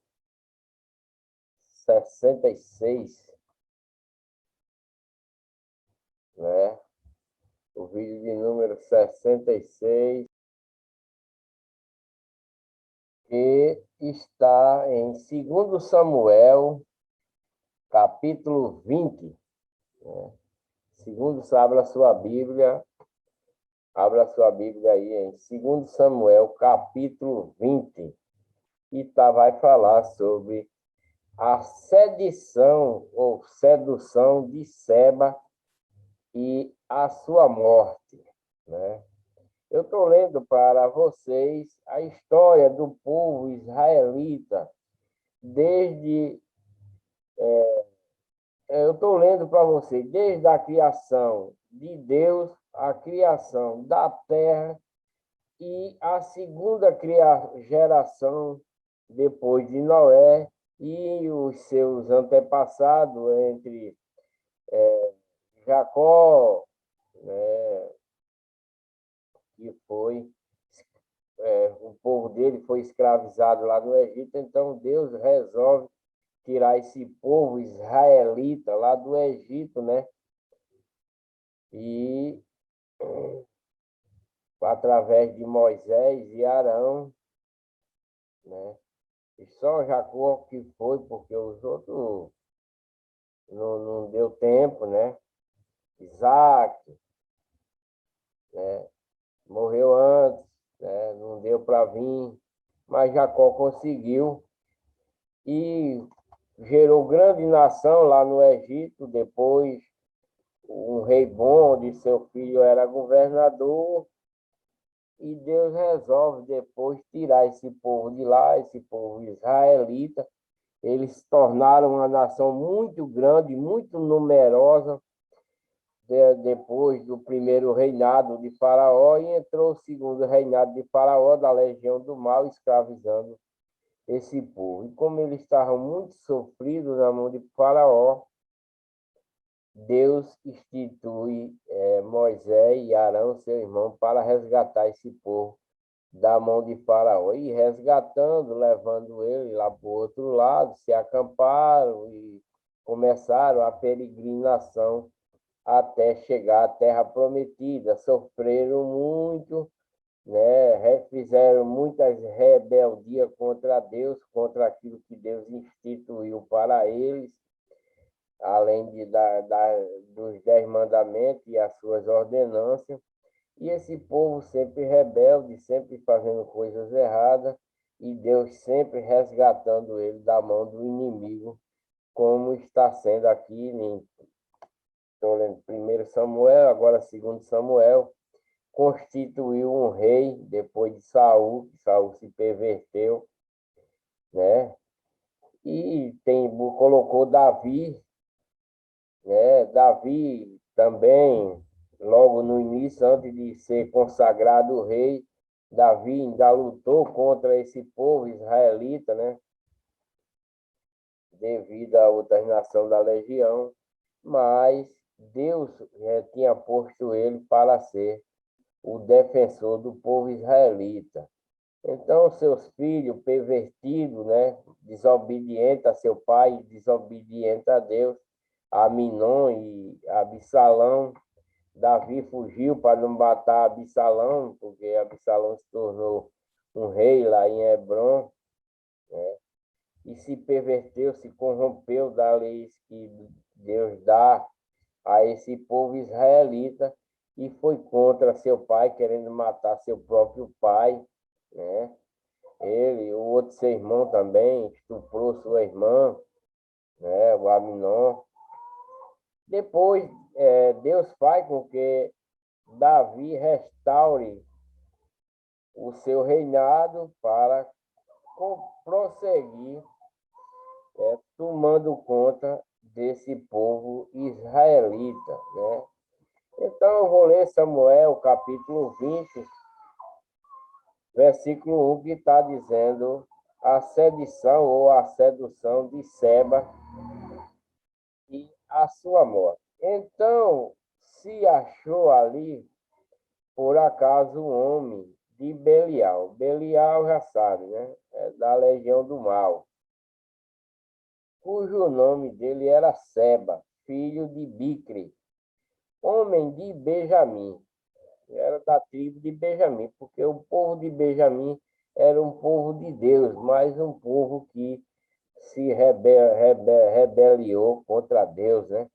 66, né? O vídeo de número 66, que está em 2 Samuel, capítulo 20. Né? Abra a sua Bíblia aí em 2 Samuel, capítulo 20. E vai falar sobre a sedição ou sedução de Seba e a sua morte, né? Eu estou lendo para vocês a história do povo israelita desde... eu estou lendo para vocês desde a criação de Deus, a criação da terra e a segunda geração depois de Noé e os seus antepassados entre Jacó, né, que foi... o povo dele foi escravizado lá no Egito, então Deus resolve tirar esse povo israelita lá do Egito, né? E através de Moisés e Arão, né? E só Jacó que foi, porque os outros não deu tempo, né? Isaac, né? morreu antes, né? Não deu para vir, mas Jacó conseguiu e gerou grande nação lá no Egito. Depois, um rei bom de seu filho era governador, e Deus resolve depois tirar esse povo de lá, esse povo israelita. Eles se tornaram uma nação muito grande, muito numerosa, depois do primeiro reinado de Faraó, e entrou o segundo reinado de Faraó, da legião do mal, escravizando esse povo. E como eles estavam muito sofridos na mão de Faraó, Deus institui Moisés e Arão, seu irmão, para resgatar esse povo da mão de Faraó. E resgatando, levando ele lá para o outro lado, se acamparam e começaram a peregrinação até chegar à terra prometida. Sofreram muito, né? Fizeram muitas rebeldias contra Deus, contra aquilo que Deus instituiu para eles, além dos 10 mandamentos e as suas ordenanças. E esse povo sempre rebelde, sempre fazendo coisas erradas, e Deus sempre resgatando ele da mão do inimigo, como está sendo aqui estou lendo 1 Samuel, agora 2 Samuel, constituiu um rei depois de Saul, que Saul se perverteu, né? E colocou Davi, né? Davi também, logo no início, antes de ser consagrado rei, Davi ainda lutou contra esse povo israelita, né? Devido à alternação da legião, mas Deus tinha posto ele para ser o defensor do povo israelita. Então, seus filhos pervertidos, né, desobedientes a seu pai, desobedientes a Deus, Aminon e Absalão, Davi fugiu para não matar Absalão, porque Absalão se tornou um rei lá em Hebrom, né, e se perverteu, se corrompeu das leis que Deus dá a esse povo israelita, e foi contra seu pai, querendo matar seu próprio pai, né? Ele, o outro seu irmão também, estuprou sua irmã, né? O Aminon. Depois, Deus faz com que Davi restaure o seu reinado para prosseguir tomando conta desse povo israelita, né? Então, eu vou ler Samuel, capítulo 20, versículo 1, que está dizendo a sedição ou a sedução de Seba e a sua morte. Então, se achou ali, por acaso, um homem de Belial. Belial já sabe, né? É da legião do mal, cujo nome dele era Seba, filho de Bicre, homem de Benjamim. Era da tribo de Benjamim, porque o povo de Benjamim era um povo de Deus, mas um povo que se rebeliou contra Deus, né?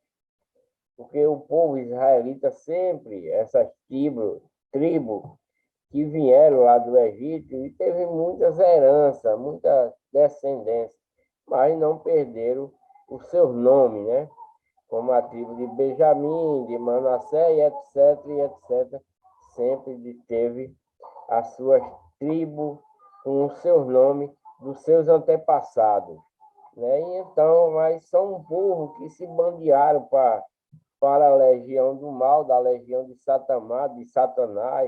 Porque o povo israelita sempre, essas tribos que vieram lá do Egito, e teve muitas heranças, muita descendência, mas não perderam o seu nome, né? Como a tribo de Benjamim, de Manassés, e etc, e etc. Sempre teve as suas tribos com o seu nome dos seus antepassados, né? E então, mas são um povo que se bandearam para a legião do mal, da legião de Satanás,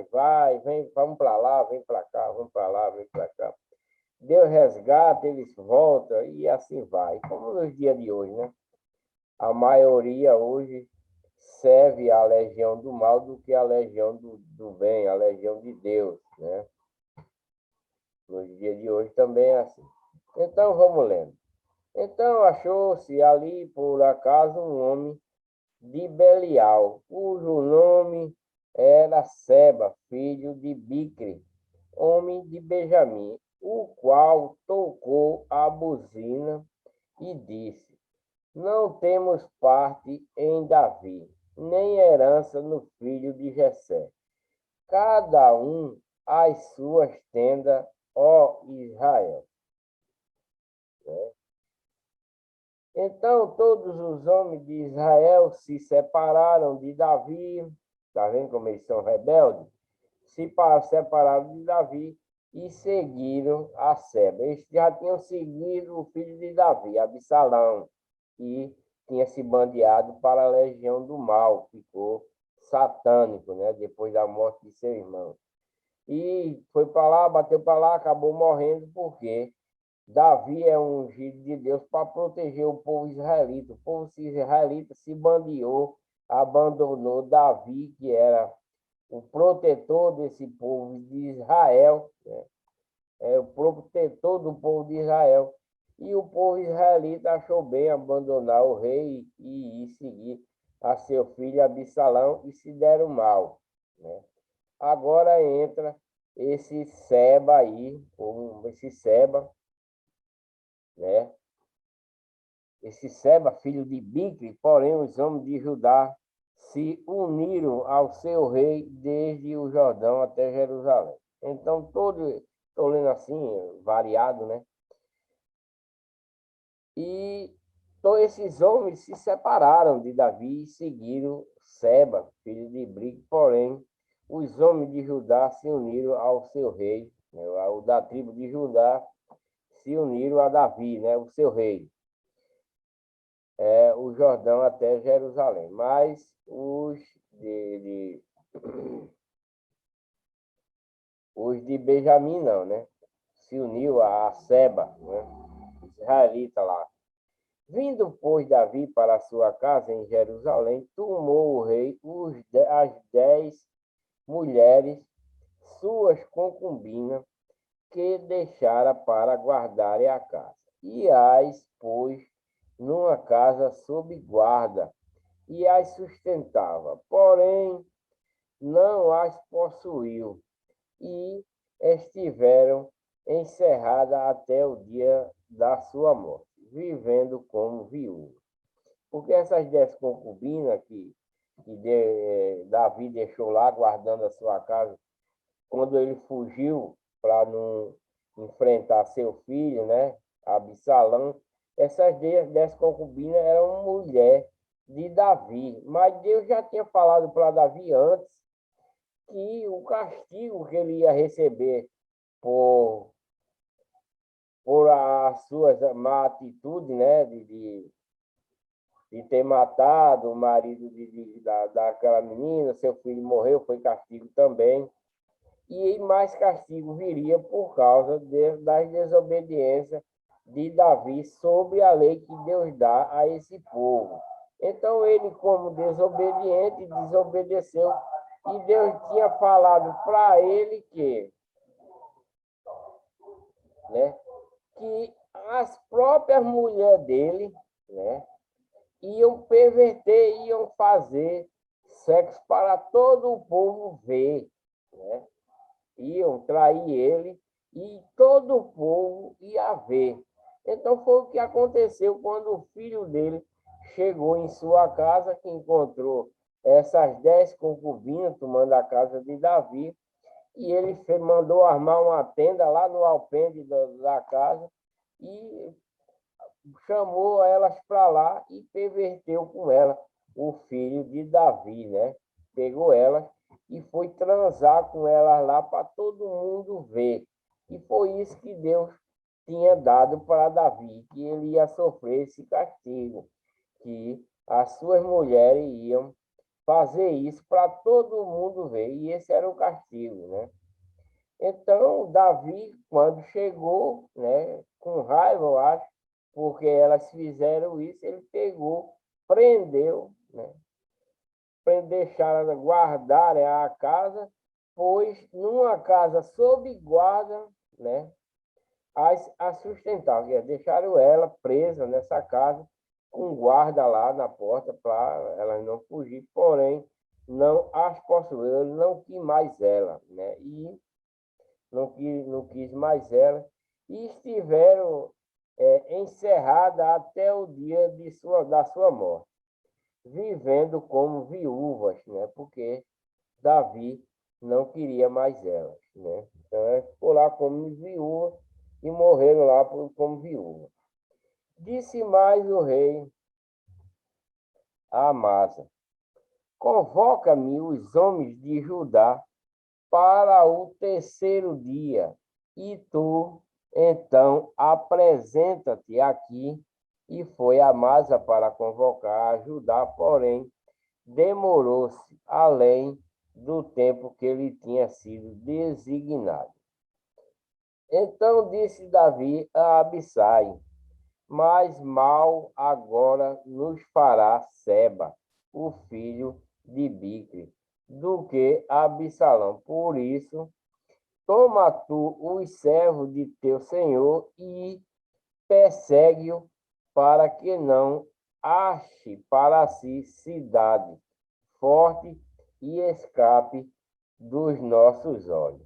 vai, vem, vamos para lá, vem para cá, vamos para lá, vem para cá. Deus resgata, eles voltam e assim vai, como nos dias de hoje, né? A maioria hoje serve a legião do mal do que a legião do bem, a legião de Deus, né? Nos dias de hoje também é assim. Então, vamos lendo. Então, achou-se ali, por acaso, um homem de Belial, cujo nome era Seba, filho de Bicre, homem de Benjamim, o qual tocou a buzina e disse: não temos parte em Davi, nem herança no filho de Jessé. cada um as suas tendas, ó Israel. Então todos os homens de Israel se separaram de Davi. Está vendo como eles são rebeldes? Se separaram de Davi e seguiram a Seba. Eles já tinham seguido o filho de Davi, Absalão, e tinha se bandeado para a legião do mal, ficou satânico, né? Depois da morte de seu irmão. E foi para lá, bateu para lá, acabou morrendo, porque Davi é um ungido de Deus para proteger o povo israelita. O povo israelita se bandeou, abandonou Davi, que era o protetor desse povo de Israel, né? É o protetor do povo de Israel. E o povo israelita achou bem abandonar o rei e ir seguir a seu filho Absalão e se deram mal, né? Agora entra esse Seba aí, esse Seba, né? Esse Seba, filho de Bique, porém os homens de Judá se uniram ao seu rei desde o Jordão até Jerusalém. Então, estou lendo assim, variado, né? E todos esses homens se separaram de Davi e seguiram Seba, filho de Bique, porém os homens de Judá se uniram ao seu rei, né? O da tribo de Judá se uniram a Davi, né? O seu rei. O Jordão até Jerusalém. Mas os de Benjamim não, né? Se uniu a Seba, né? Israelita lá. Vindo, pois, Davi para a sua casa em Jerusalém, tomou o rei as 10 mulheres, suas concubinas, que deixara para guardarem a casa. E as pôs numa casa sob guarda, e as sustentava. Porém, não as possuiu, e estiveram encerradas até o dia da sua morte, vivendo como viúva. Porque essas 10 concubinas que Davi deixou lá guardando a sua casa, quando ele fugiu para não enfrentar seu filho, né, Absalão, essas 10 concubinas eram mulher de Davi. Mas Deus já tinha falado para Davi antes que o castigo que ele ia receber por as suas má atitudes, né, de ter matado o marido daquela menina, seu filho morreu, foi castigo também. E mais castigo viria por causa das desobediências de Davi sobre a lei que Deus dá a esse povo. Então ele, como desobediente, desobedeceu, e Deus tinha falado para ele né, que as próprias mulheres dele, né, iam perverter, iam fazer sexo para todo o povo ver, né? Iam trair ele e todo o povo ia ver. Então foi o que aconteceu quando o filho dele chegou em sua casa, que encontrou essas 10 concubinas tomando a casa de Davi, e ele mandou armar uma tenda lá no alpendre da casa e chamou elas para lá e perverteu com ela o filho de Davi, né? Pegou elas e foi transar com elas lá para todo mundo ver. E foi isso que Deus tinha dado para Davi, que ele ia sofrer esse castigo, que as suas mulheres iam fazer isso para todo mundo ver. E esse era o castigo, né? Então, Davi, quando chegou, né, com raiva, eu acho, porque elas fizeram isso, ele pegou, prendeu, né, deixaram guardar a casa, pois numa casa sob guarda, né, as sustentava, deixaram ela presa nessa casa, com guarda lá na porta para ela não fugir, porém não as possuiu, ele não quis mais ela, né, e não quis mais ela, e estiveram encerradas até o dia da sua morte, vivendo como viúvas, né? Porque Davi não queria mais elas, né? Então, ela ficou lá como viúva e morreram lá como viúva. Disse mais o rei a Amasa: convoca-me os homens de Judá para o terceiro dia, e tu, então, apresenta-te aqui. E foi Amasa para convocar a Judá, porém, demorou-se além do tempo que lhe tinha sido designado. Então disse Davi a Abissai: mas mal agora nos fará Seba, o filho de Bique, do que Absalão. Por isso, toma tu os servos de teu senhor e persegue-o, para que não ache para si cidade forte e escape dos nossos olhos.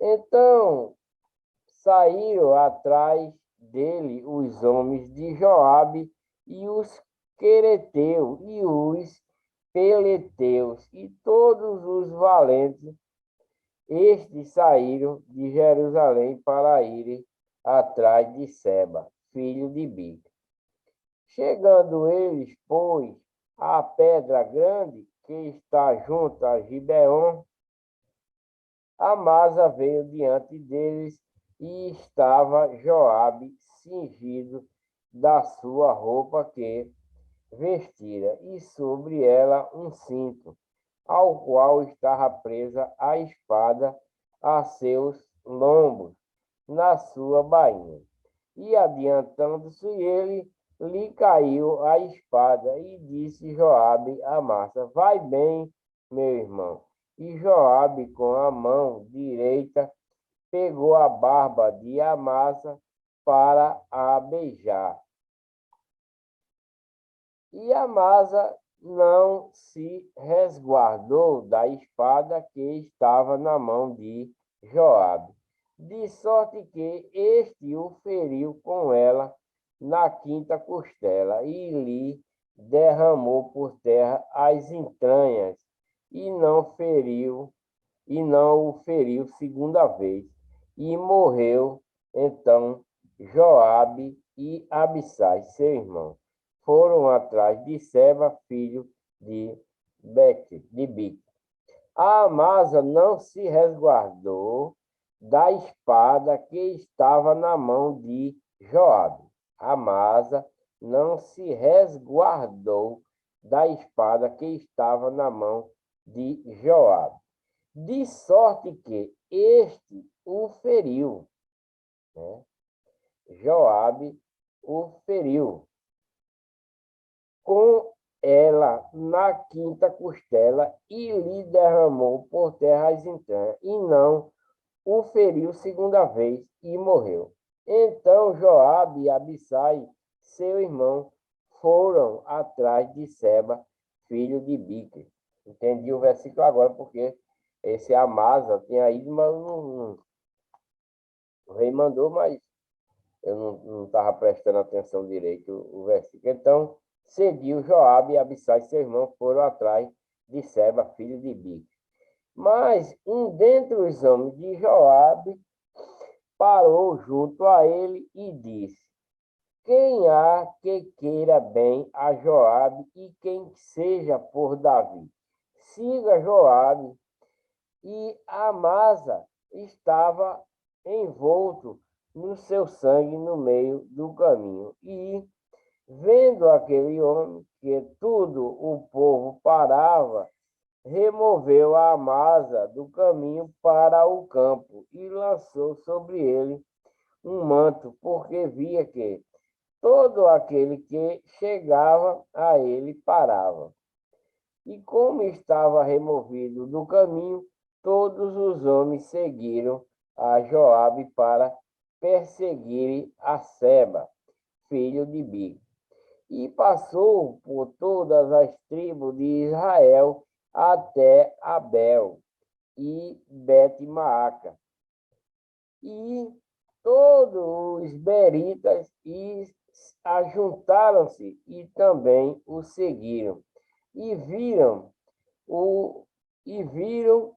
Então saíram atrás dele os homens de Joabe e os quereteus e os peleteus e todos os valentes. Estes saíram de Jerusalém para irem atrás de Seba, filho de Bic. Chegando eles, pois, à pedra grande que está junto a Gibeon, Amasa veio diante deles e estava Joabe cingido da sua roupa que vestira, e sobre ela um cinto, ao qual estava presa a espada a seus lombos, na sua bainha. E adiantando-se ele, lhe caiu a espada, e disse Joabe a Amasa: vai bem, meu irmão. E Joabe, com a mão direita, pegou a barba de Amasa para a beijar. E Amasa não se resguardou da espada que estava na mão de Joabe, de sorte que este o feriu com ela na quinta costela e lhe derramou por terra as entranhas e não o feriu segunda vez. E morreu então Joabe e Abissai, seu irmão. Foram atrás de Seba, filho de Bic. A Amasa não se resguardou da espada que estava na mão de Joabe. A Amasa não se resguardou da espada que estava na mão de Joabe, de sorte que este o feriu, né? Joabe o feriu com ela na quinta costela e lhe derramou por terra as entranhas, e não o feriu segunda vez e morreu. Então Joabe e Abissai, seu irmão, foram atrás de Seba, filho de Bique. Entendi o versículo agora, porque esse Amasa tinha ido, mas o rei mandou, mas eu não estava prestando atenção direito o versículo. Então, seguiu Joabe e Abissai, seu irmão, foram atrás de Seba, filho de Bique. Mas um dentre os homens de Joabe parou junto a ele e disse: quem há que queira bem a Joabe e quem seja por Davi? Siga Joabe. E Amasa estava envolto no seu sangue no meio do caminho. E, vendo aquele homem, que tudo o povo parava, removeu a Amasa do caminho para o campo e lançou sobre ele um manto, porque via que todo aquele que chegava a ele parava. E como estava removido do caminho, todos os homens seguiram a Joabe para perseguirem a Seba, filho de Bic. E passou por todas as tribos de Israel até Abel e Bet-Maaca. E todos os beritas ajuntaram-se e também o seguiram. E viram o e viram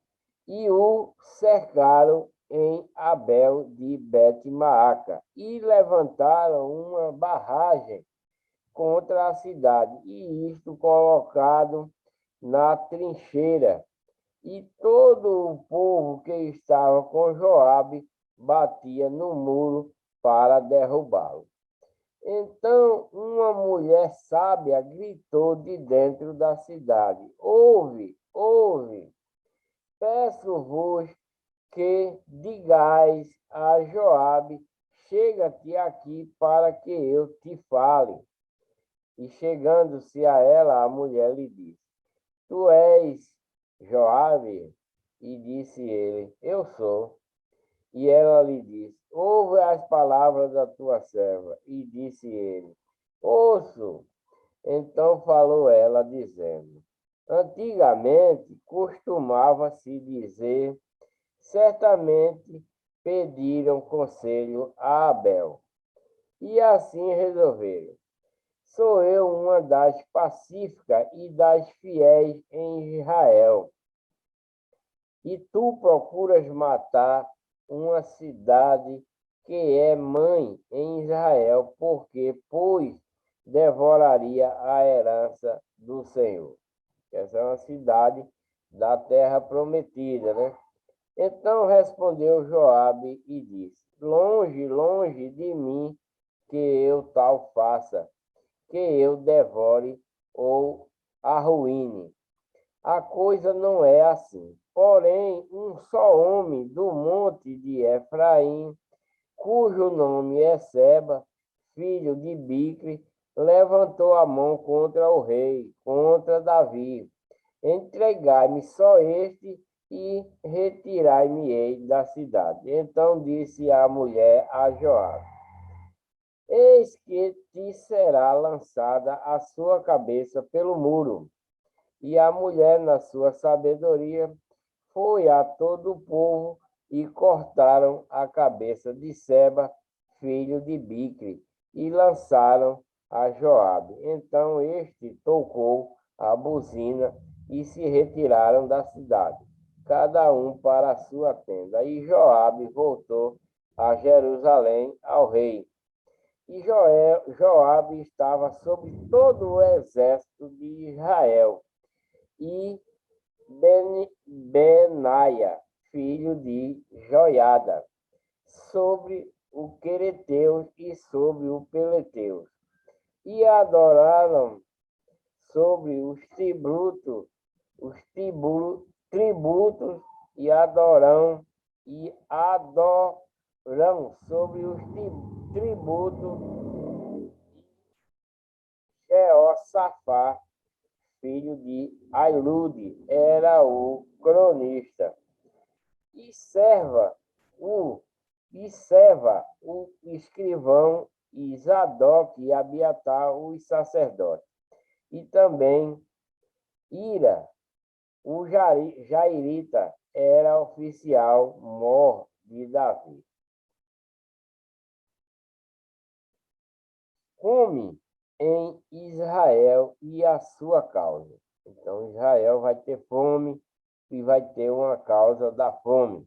e o cercaram em Abel de Bet-Maaca e levantaram uma barragem contra a cidade, e isto colocado na trincheira. E todo o povo que estava com Joabe batia no muro para derrubá-lo. Então uma mulher sábia gritou de dentro da cidade: Ouve, ouve, peço-vos que digais a Joabe: chega-te aqui para que eu te fale. E chegando-se a ela, a mulher lhe disse: Tu és Joabe? E disse ele: Eu sou. E ela lhe disse: Ouve as palavras da tua serva. E disse ele: Ouço. Então falou ela, dizendo: Antigamente costumava-se dizer: Certamente pediram conselho a Abel. E assim resolveram: Sou eu uma das pacíficas e das fiéis em Israel. E tu procuras matar uma cidade que é mãe em Israel, porque, pois, devoraria a herança do Senhor. Essa é uma cidade da terra prometida, né? Então respondeu Joabe e disse: Longe, longe de mim que eu tal faça, que eu devore ou arruíne. A coisa não é assim. Porém, um só homem do monte de Efraim, cujo nome é Seba, filho de Bicre, levantou a mão contra o rei, contra Davi. Entregai-me só este e retirai-me-ei da cidade. Então disse a mulher a Joabe: Eis que te será lançada a sua cabeça pelo muro. E a mulher, na sua sabedoria, foi a todo o povo e cortaram a cabeça de Seba, filho de Bicre, e lançaram a Joabe. Então este tocou a buzina e se retiraram da cidade, cada um para a sua tenda. E Joabe voltou a Jerusalém ao rei. E Joabe estava sobre todo o exército de Israel. E Benaia, filho de Joiada, sobre o Quereteus e sobre o Peleteus. E adoraram sobre tributos e adoram sobre os tributos Jeossafá, filho de Ailude, era o cronista. E serva o escrivão, e Zadok e Abiatar, os sacerdotes. E também Ira, o Jairita, era oficial mor de Davi. Come em Israel e a sua causa. Então, Israel vai ter fome e vai ter uma causa da fome.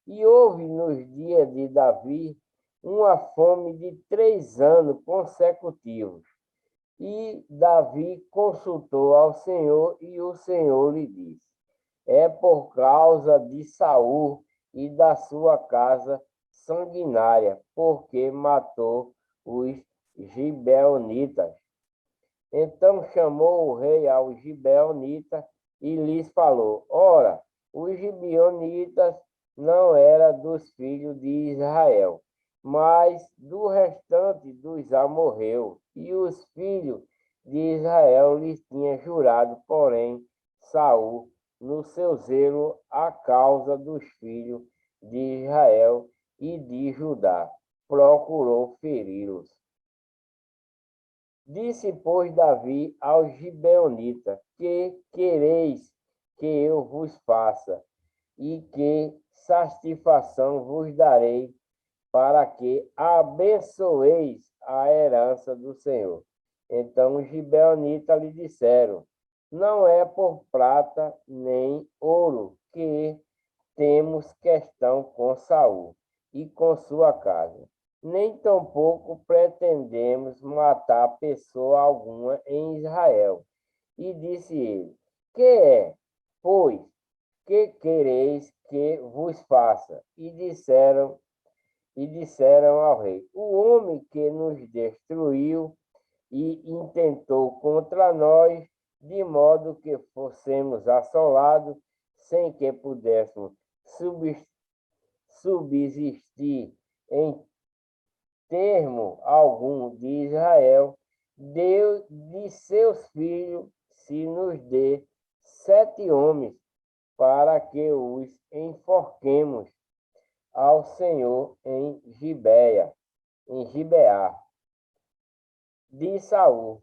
E houve nos dias de Davi uma fome de 3 anos consecutivos. E Davi consultou ao Senhor, e o Senhor lhe disse: É por causa de Saul e da sua casa sanguinária, porque matou os gibeonitas. Então chamou o rei aos gibeonitas e lhes falou: Ora, os gibeonitas não eram dos filhos de Israel, mas do restante dos amorreus. E os filhos de Israel lhes tinham jurado, porém, Saul, no seu zelo a causa dos filhos de Israel e de Judá, procurou feri-los. Disse, pois, Davi aos gibeonitas: Que quereis que eu vos faça? E que satisfação vos darei para que abençoeis a herança do Senhor? Então os gibeonitas lhe disseram: Não é por prata nem ouro que temos questão com Saul e com sua casa. Nem tampouco pretendemos matar pessoa alguma em Israel. E disse ele: Que é, pois, que quereis que vos faça? E disseram ao rei: O homem que nos destruiu e intentou contra nós, de modo que fossemos assolados, sem que pudéssemos subsistir em termo algum de Israel, Deus de seus filhos se nos dê 7 homens para que os enforquemos ao Senhor em Gibeá de Saul,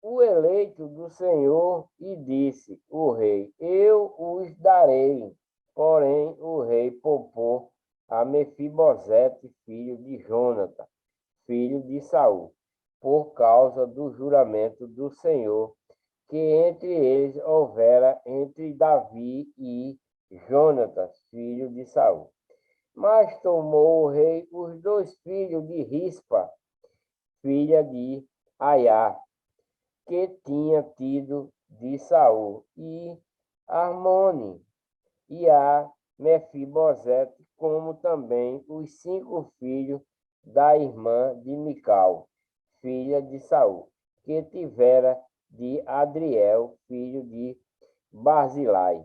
o eleito do Senhor, e disse o rei: Eu os darei. Porém, o rei poupou a Mefibosete, filho de Jonatã, filho de Saul, por causa do juramento do Senhor que entre eles houvera entre Davi e Jonatã, filho de Saul. Mas tomou o rei os 2 filhos de Rispa, filha de Aiá, que tinha tido de Saul, e Armone, e a Mefibosete, como também os 5 filhos da irmã de Mical, filha de Saul, que tivera de Adriel, filho de Barzilai,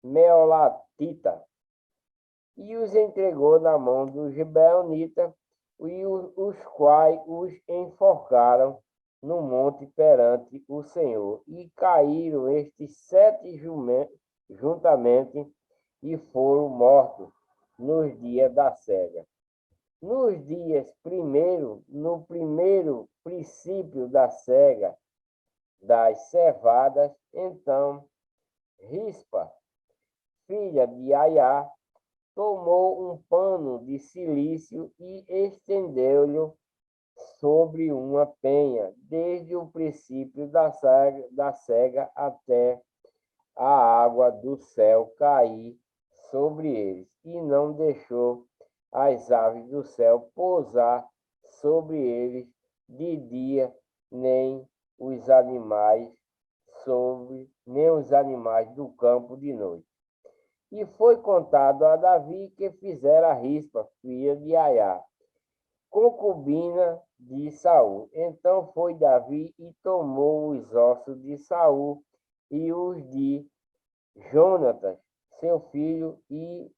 Meolatita, e os entregou na mão dos gibeonitas, e os quais os enforcaram no monte perante o Senhor. E caíram estes 7 juntamente e foram mortos nos dias da cega. Nos dias primeiro, no primeiro princípio da cega, das cevadas, então Rispa, filha de Aiá, tomou um pano de cilício e estendeu-lhe sobre uma penha, desde o princípio da cega até a água do céu cair sobre eles, e não deixou as aves do céu pousar sobre eles de dia, nem os animais do campo de noite. E foi contado a Davi que fizera Rispa, filha de Aiá, concubina de Saul. Então foi Davi e tomou os ossos de Saul e os de Jonatas, seu filho, e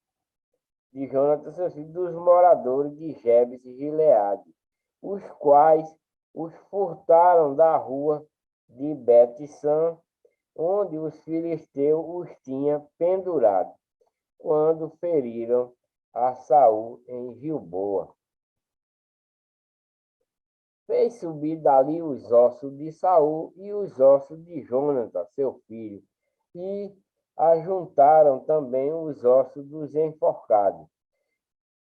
de Jonatas, seu filho, dos moradores de Jebes e Gileade, os quais os furtaram da rua de Bet-san, onde os filisteus os tinham pendurados, quando feriram a Saul em Gilboa. Fez subir dali os ossos de Saul e os ossos de Jonatas, seu filho, e ajuntaram também os ossos dos enforcados.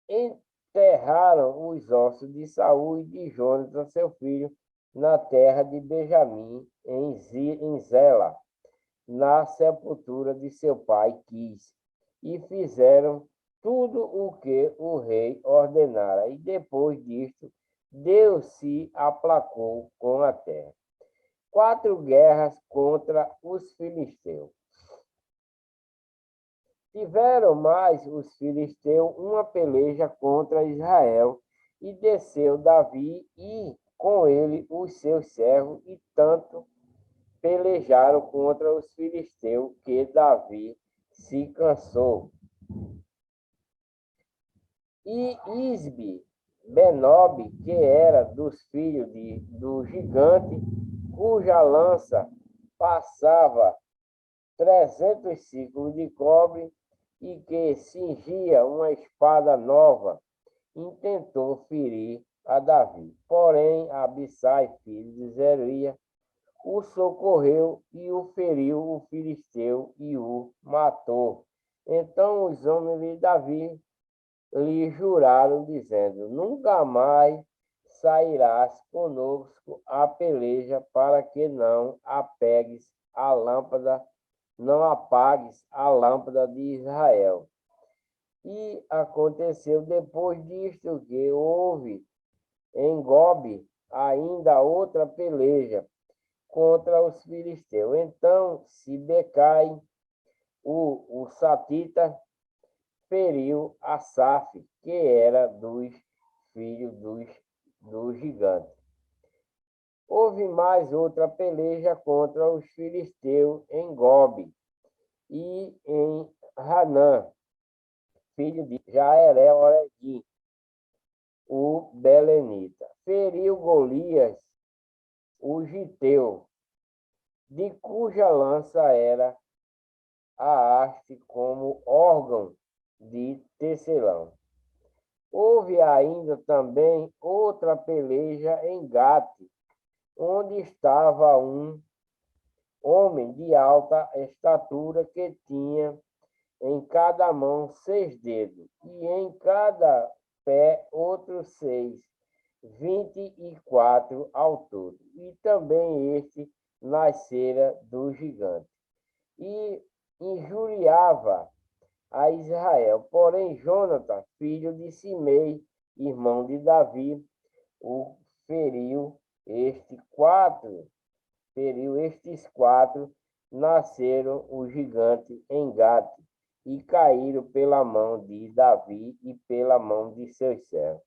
Enterraram os ossos de Saul e de Jonatas, seu filho, na terra de Benjamim, em Zela, na sepultura de seu pai Quis, e fizeram tudo o que o rei ordenara. E depois disto, Deus se aplacou com a terra. 4 guerras contra os filisteus. Tiveram mais os filisteus uma peleja contra Israel, e desceu Davi e com ele os seus servos, e tanto pelejaram contra os filisteus que Davi se cansou. E Isbe Benob, que era dos filhos do gigante, cuja lança passava 300 ciclos de cobre e que cingia uma espada nova, intentou ferir a Davi. Porém, Abissai, filho de Zeruia, o socorreu e o feriu o filisteu e o matou. Então os homens de Davi lhe juraram, dizendo: Nunca mais sairás conosco à peleja, para que não apagues a lâmpada de Israel. E aconteceu depois disto que houve em Gobe ainda outra peleja contra os filisteus. Então Sibecai, o satita, feriu Asaf, que era dos filhos dos gigantes. Houve mais outra peleja contra os filisteus em Gobe e em Hanã, filho de Jaere-Oregim, o belenita. Feriu Golias, o giteu, de cuja lança era a haste como órgão de tecelão. Houve ainda também outra peleja em Gate, onde estava um homem de alta estatura que tinha em cada mão 6 dedos, e em cada pé outros 6, 24 ao todo. E também este nascera do gigante. E injuriava a Israel. Porém, Jonathan, filho de Simei, irmão de Davi, o feriu estes quatro, nasceram o gigante em Gate, e caíram pela mão de Davi e pela mão de seus servos.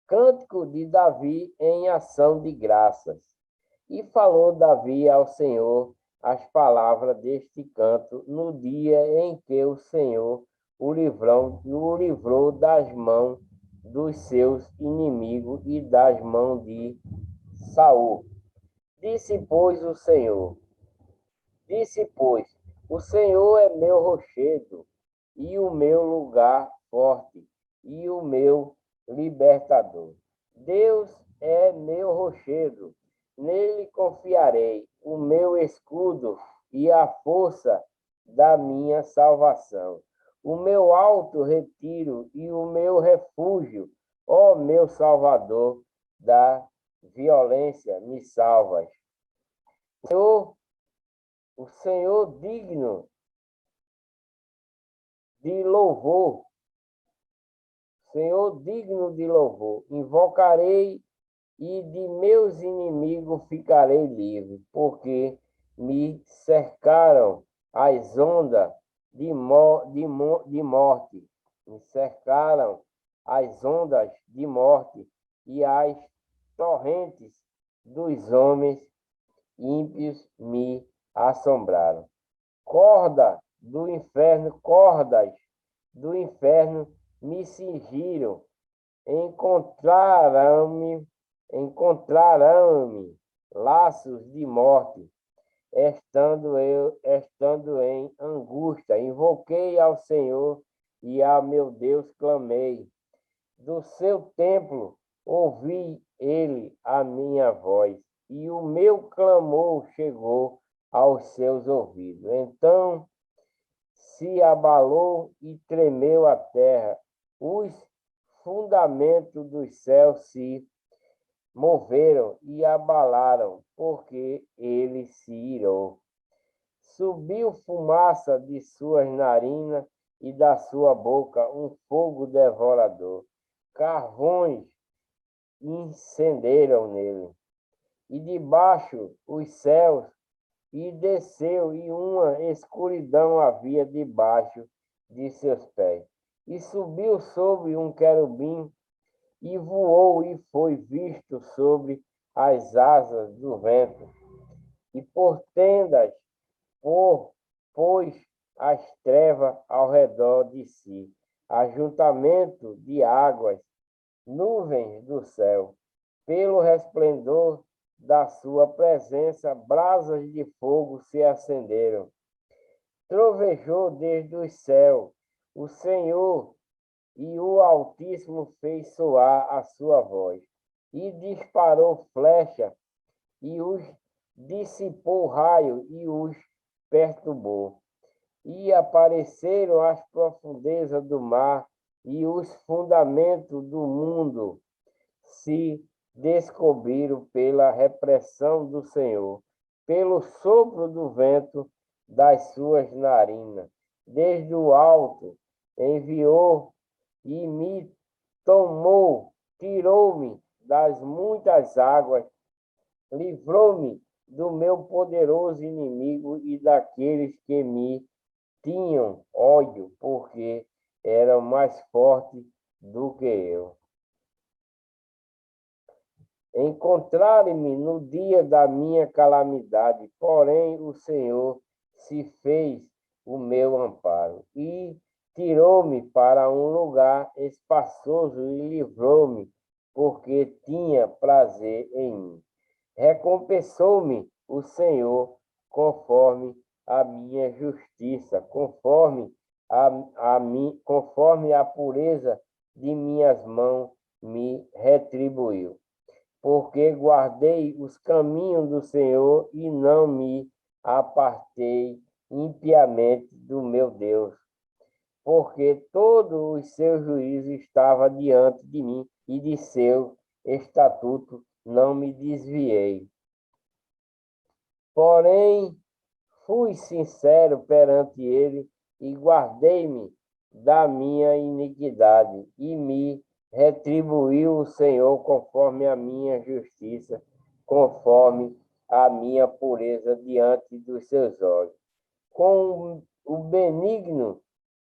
Cântico de Davi em ação de graças. E falou Davi ao Senhor as palavras deste canto no dia em que o Senhor o livrou das mãos dos seus inimigos e das mãos de Saul. Disse, pois, o Senhor é meu rochedo e o meu lugar forte e o meu libertador. Deus é meu rochedo, nele confiarei, o meu escudo e a força da minha salvação. O meu alto retiro e o meu refúgio, ó meu Salvador, da violência me salvas. O Senhor digno de louvor, Senhor digno de louvor, invocarei e de meus inimigos ficarei livre, porque me cercaram as ondas de morte, me cercaram as ondas de morte e as torrentes dos homens ímpios me assombraram. Cordas do inferno me cingiram, encontraram-me laços de morte, estando em angústia. Invoquei ao Senhor e a meu Deus clamei. Do seu templo ouvi ele a minha voz, e o meu clamor chegou aos seus ouvidos. Então se abalou e tremeu a terra, os fundamentos dos céus se moveram e abalaram, porque ele se irou. Subiu fumaça de suas narinas e da sua boca um fogo devorador. Carvões incenderam nele. E debaixo os céus, e desceu, e uma escuridão havia debaixo de seus pés. E subiu sobre um querubim, e voou, e foi visto sobre as asas do vento. E por tendas pôs as trevas ao redor de si, ajuntamento de águas, nuvens do céu. Pelo resplendor da sua presença, brasas de fogo se acenderam. Trovejou desde o céu o Senhor, e o Altíssimo fez soar a sua voz, e disparou flecha, e os dissipou raio, e os perturbou. E apareceram as profundezas do mar, e os fundamentos do mundo se descobriram pela repressão do Senhor, pelo sopro do vento das suas narinas. Desde o alto enviou e me tomou, tirou-me das muitas águas, livrou-me do meu poderoso inimigo e daqueles que me tinham ódio, porque eram mais fortes do que eu. Encontraram-me no dia da minha calamidade, porém o Senhor se fez o meu amparo e tirou-me para um lugar espaçoso e livrou-me, porque tinha prazer em mim. Recompensou-me o Senhor conforme a minha justiça, conforme a pureza de minhas mãos me retribuiu. Porque guardei os caminhos do Senhor e não me apartei impiamente do meu Deus, porque todos os seus juízos estavam diante de mim e de seu estatuto não me desviei. Porém, fui sincero perante ele e guardei-me da minha iniquidade e me retribuiu o Senhor conforme a minha justiça, conforme a minha pureza diante dos seus olhos. Com o benigno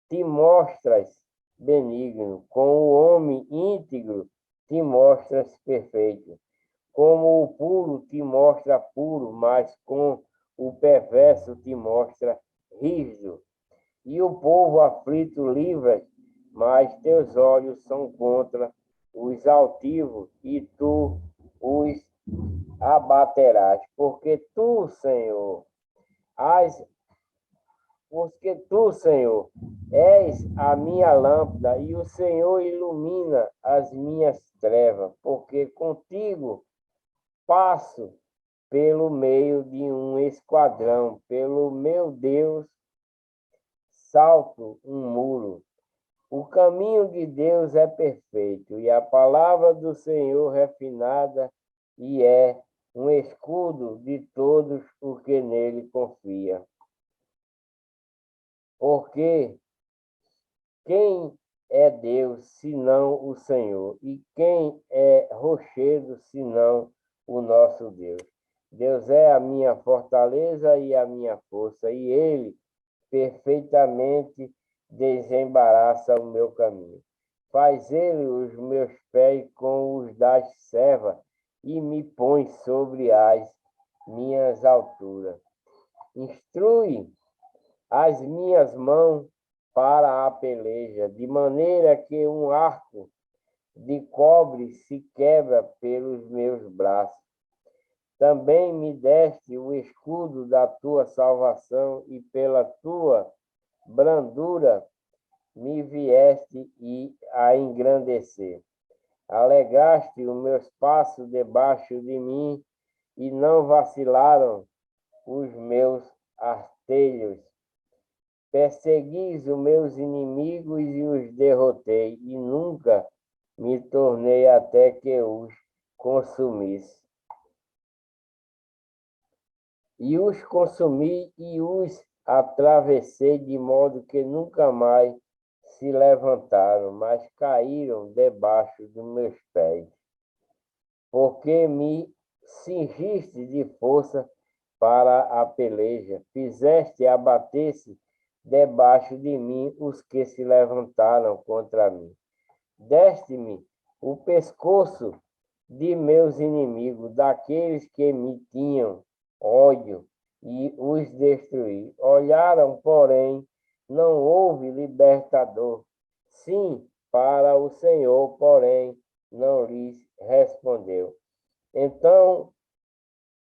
te mostras benigno, com o homem íntegro te mostras perfeito. Como o puro te mostra puro, mas com o perverso te mostra rígido. E o povo aflito livras, mas teus olhos são contra os altivos, e tu os abaterás, porque tu, Senhor, és a minha lâmpada, e o Senhor ilumina as minhas trevas, porque contigo passo pelo meio de um esquadrão, pelo meu Deus, salto um muro. O caminho de Deus é perfeito, e a palavra do Senhor refinada, e é um escudo de todos os que nele confia. Porque quem é Deus, senão o Senhor? E quem é rochedo, senão o nosso Deus? Deus é a minha fortaleza e a minha força, e ele perfeitamente desembaraça o meu caminho. Faz ele os meus pés com os das servas e me põe sobre as minhas alturas. Instrui as minhas mãos para a peleja, de maneira que um arco de cobre se quebra pelos meus braços. Também me deste o escudo da tua salvação, e pela tua brandura me vieste a engrandecer. Alegraste os meus passos debaixo de mim, e não vacilaram os meus artelhos. Perseguis os meus inimigos e os derrotei, e nunca me tornei até que os consumisse. E os consumi e os atravessei, de modo que nunca mais se levantaram, mas caíram debaixo dos meus pés. Porque me cingiste de força para a peleja, fizeste abater-se debaixo de mim os que se levantaram contra mim. Deste-me o pescoço de meus inimigos, daqueles que me tinham ódio, e os destruí. Olharam, porém, não houve libertador. Sim, para o Senhor, porém, não lhes respondeu. Então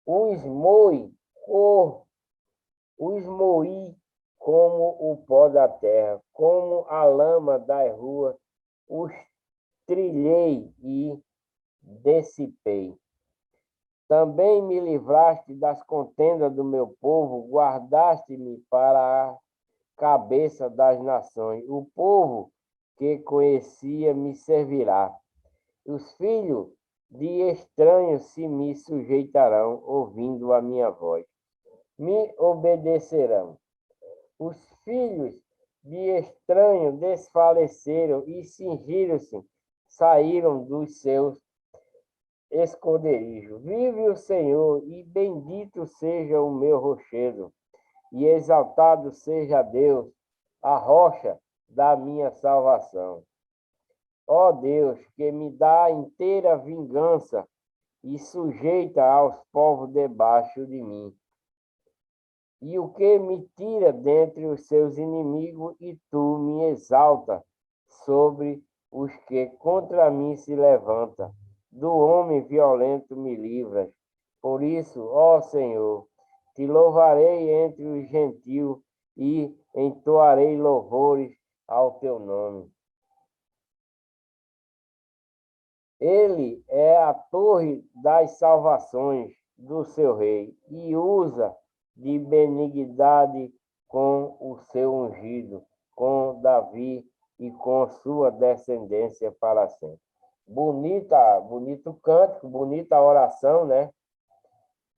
os moí como o pó da terra, como a lama das ruas, os trilhei e dissipei. Também me livraste das contendas do meu povo, guardaste-me para a cabeça das nações. O povo que conhecia me servirá. Os filhos de estranhos se me sujeitarão, ouvindo a minha voz. Me obedecerão. Os filhos de estranho desfaleceram e cingiram-se, saíram dos seus esconderijos. Vive o Senhor, e bendito seja o meu rochedo, e exaltado seja Deus, a rocha da minha salvação. Ó Deus, que me dá inteira vingança e sujeita aos povos debaixo de mim. E o que me tira dentre os seus inimigos, e tu me exalta sobre os que contra mim se levantam. Do homem violento me livras. Por isso, ó Senhor, te louvarei entre os gentios e entoarei louvores ao teu nome. Ele é a torre das salvações do seu rei e usa de benignidade com o seu ungido, com Davi e com sua descendência para sempre. Bonito cântico, bonita oração, né?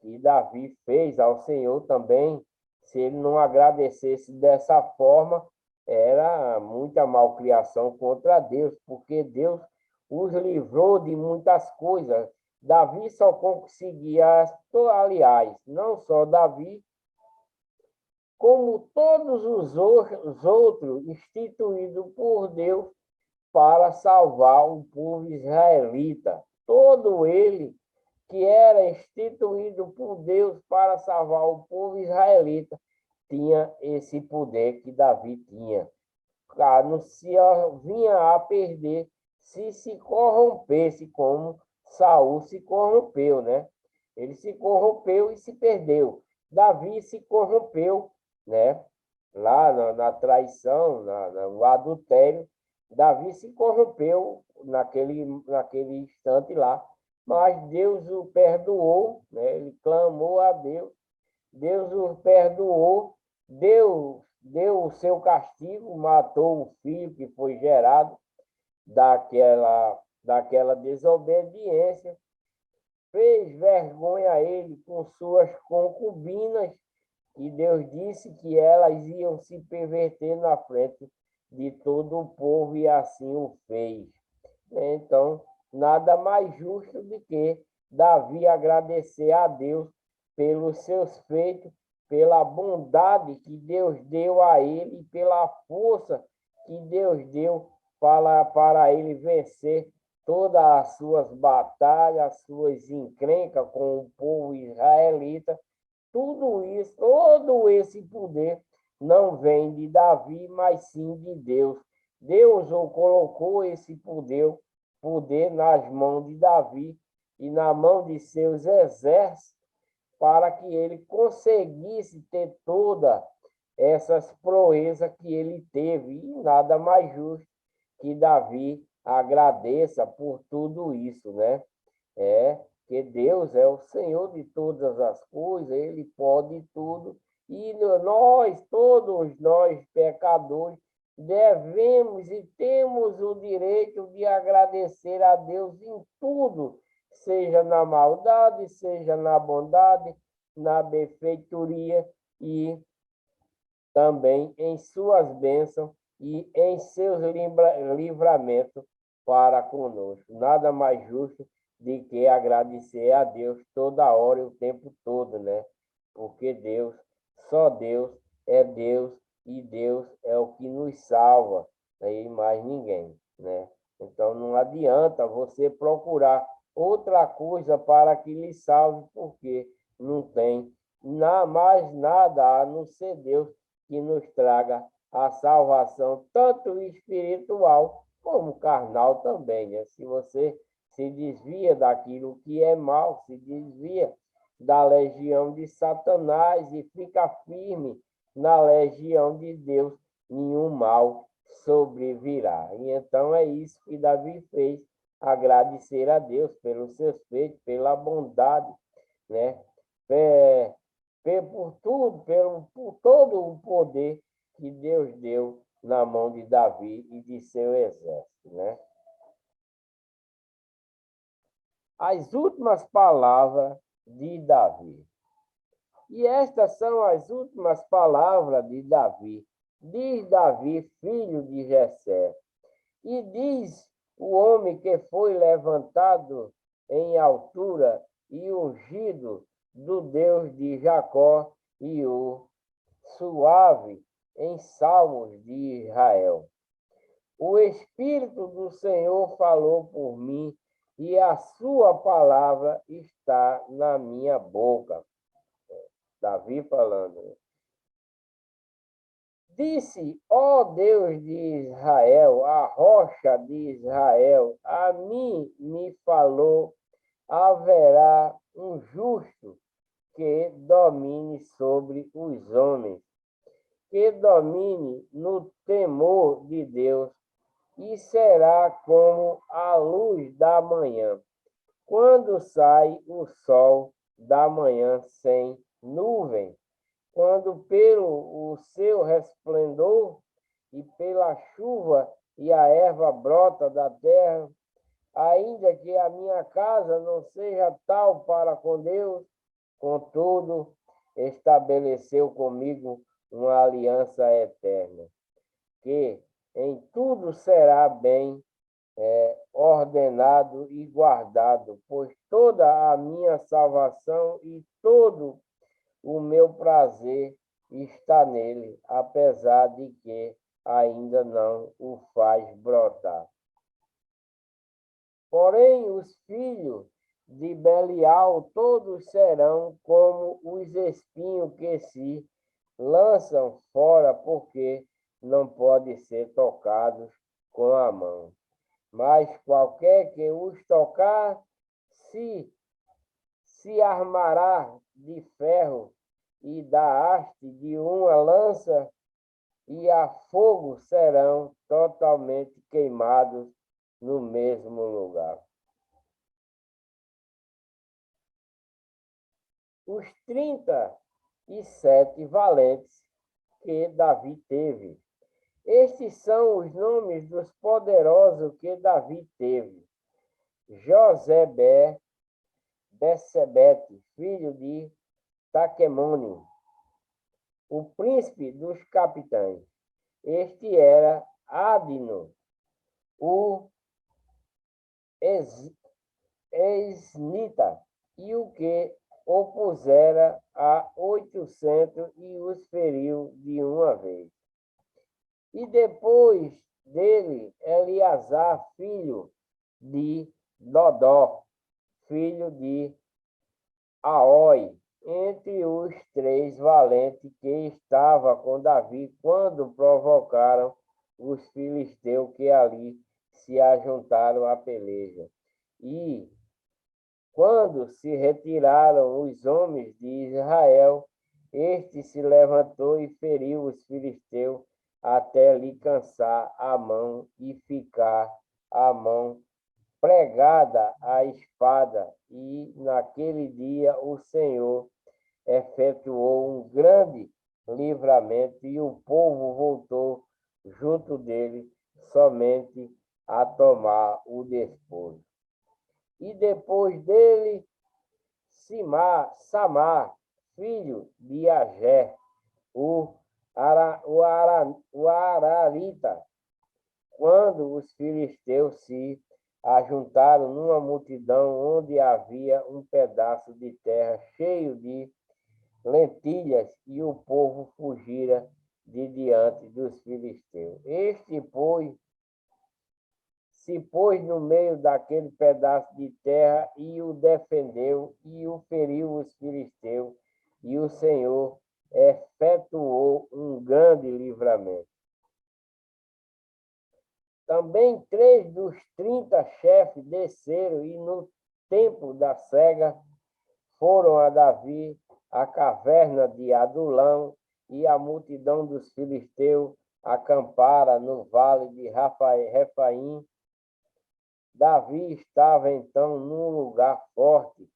Que Davi fez ao Senhor também. Se ele não agradecesse dessa forma, era muita malcriação contra Deus, porque Deus os livrou de muitas coisas. Davi só conseguia, aliás, não só Davi, como todos os outros instituídos por Deus para salvar o povo israelita. Todo ele que era instituído por Deus para salvar o povo israelita tinha esse poder que Davi tinha. Não se vinha a perder se corrompesse, como Saul se corrompeu, né? Ele se corrompeu e se perdeu. Davi se corrompeu, né? Lá na traição, no adultério, Davi se corrompeu naquele instante lá, mas Deus o perdoou, né? Ele clamou a Deus, Deus o perdoou, deu o seu castigo, matou o filho que foi gerado daquela desobediência, fez vergonha a ele com suas concubinas, e Deus disse que elas iam se perverter na frente de todo o povo, e assim o fez. Então, nada mais justo do que Davi agradecer a Deus pelos seus feitos, pela bondade que Deus deu a ele, pela força que Deus deu para ele vencer todas as suas batalhas, as suas encrencas com o povo israelita. Tudo isso, todo esse poder não vem de Davi, mas sim de Deus. Deus colocou esse poder nas mãos de Davi e na mão de seus exércitos, para que ele conseguisse ter todas essas proezas que ele teve. E nada mais justo que Davi agradeça por tudo isso, né? Que Deus é o Senhor de todas as coisas, Ele pode tudo, e todos nós, pecadores, devemos e temos o direito de agradecer a Deus em tudo, seja na maldade, seja na bondade, na benfeitoria e também em suas bênçãos e em seus livramentos para conosco. Nada mais justo de que agradecer a Deus toda hora e o tempo todo, né? Porque só Deus e Deus é o que nos salva, né? E mais ninguém, né? Então não adianta você procurar outra coisa para que lhe salve, porque não tem mais nada a não ser Deus que nos traga a salvação, tanto espiritual como carnal também, né? Se você se desvia daquilo que é mal, se desvia da legião de Satanás e fica firme na legião de Deus, nenhum mal sobrevirá. E então é isso que Davi fez, agradecer a Deus pelos seus feitos, pela bondade, né? Por tudo, por todo o poder que Deus deu na mão de Davi e de seu exército, né? As últimas palavras de Davi. E estas são as últimas palavras de Davi. Diz Davi, filho de Jessé, e diz o homem que foi levantado em altura e ungido do Deus de Jacó e o suave em salmos de Israel. O Espírito do Senhor falou por mim e a sua palavra está na minha boca. Davi falando. Disse, ó Deus de Israel, a rocha de Israel, a mim me falou, haverá um justo que domine sobre os homens, que domine no temor de Deus, e será como a luz da manhã, quando sai o sol da manhã sem nuvem, quando pelo o seu resplendor e pela chuva e a erva brota da terra, ainda que a minha casa não seja tal para com Deus, contudo, estabeleceu comigo uma aliança eterna, que em tudo será bem ordenado e guardado, pois toda a minha salvação e todo o meu prazer está nele, apesar de que ainda não o faz brotar. Porém, os filhos de Belial todos serão como os espinhos que se lançam fora, porque não podem ser tocados com a mão. Mas qualquer que os tocar, se armará de ferro e da haste de uma lança, e a fogo serão totalmente queimados no mesmo lugar. Os 37 valentes que Davi teve. Estes são os nomes dos poderosos que Davi teve. José Bessebete, filho de Taquemone, o príncipe dos capitães. Este era Adino, o Esnita, e o que opusera a 800 e os feriu de uma vez. E depois dele, Eleazar, filho de Dodó, filho de Aoi, entre os 3 valentes que estava com Davi quando provocaram os filisteus que ali se ajuntaram à peleja. E quando se retiraram os homens de Israel, este se levantou e feriu os filisteus até lhe cansar a mão e ficar a mão pregada a espada, e naquele dia o Senhor efetuou um grande livramento, e o povo voltou junto dele somente a tomar o despojo. E depois dele, Samar, filho de Agé, o Ararita, quando os filisteus se ajuntaram numa multidão onde havia um pedaço de terra cheio de lentilhas, e o povo fugira de diante dos filisteus. Este, se pôs no meio daquele pedaço de terra e o defendeu e o feriu os filisteus, e o Senhor efetuou um grande livramento. Também 3 dos 30 chefes desceram e no tempo da cega foram a Davi à caverna de Adulão, e a multidão dos filisteus acampara no vale de Refaim. Davi estava então num lugar forte,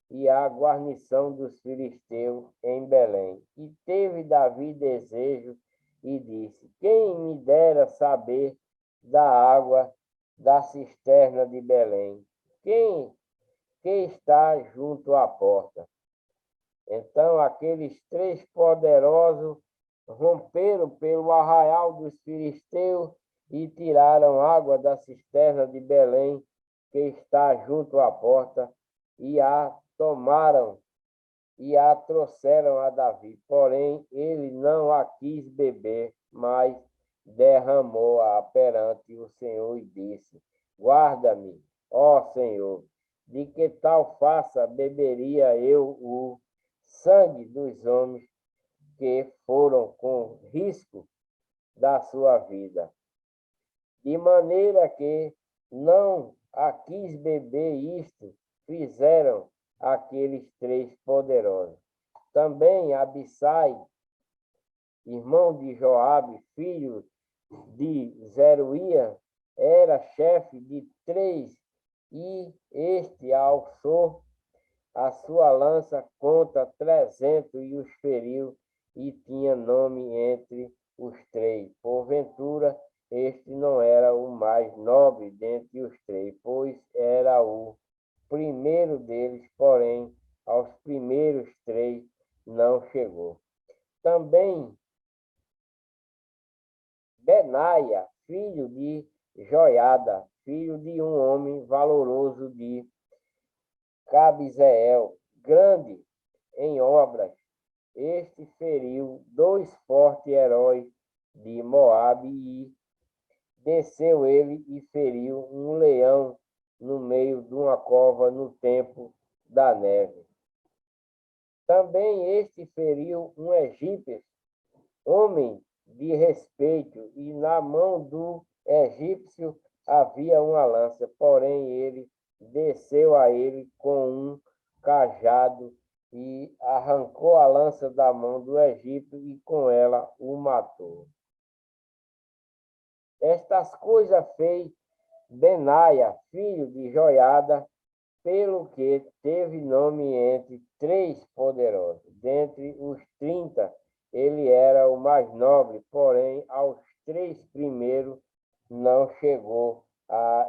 e a guarnição dos filisteus em Belém. E teve Davi desejo e disse: quem me dera saber da água da cisterna de Belém? Quem que está junto à porta? Então aqueles três poderosos romperam pelo arraial dos filisteus e tiraram água da cisterna de Belém, que está junto à porta, e a tomaram e a trouxeram a Davi. Porém, ele não a quis beber, mas derramou-a perante o Senhor e disse: guarda-me, ó Senhor, de que tal faça beberia eu o sangue dos homens que foram com risco da sua vida, de maneira que não a quis beber isto, fizeram aqueles três poderosos. Também Abissai, irmão de Joabe, filho de Zeruia, era chefe de três, e este alçou a sua lança contra 300 e os feriu, e tinha nome entre os três. Porventura, este não era o mais nobre dentre os três, pois era o primeiro deles, porém, aos primeiros três não chegou. Também Benaia, filho de Joiada, filho de um homem valoroso de Cabizeel, grande em obras, este feriu dois fortes heróis de Moabe e desceu ele e feriu um leão no meio de uma cova no tempo da neve. Também este feriu um egípcio, homem de respeito, e na mão do egípcio havia uma lança, porém ele desceu a ele com um cajado e arrancou a lança da mão do egípcio e com ela o matou. Estas coisas fez Benaia, filho de Joiada, pelo que teve nome entre três poderosos. Dentre os 30, ele era o mais nobre, porém aos três primeiros não chegou,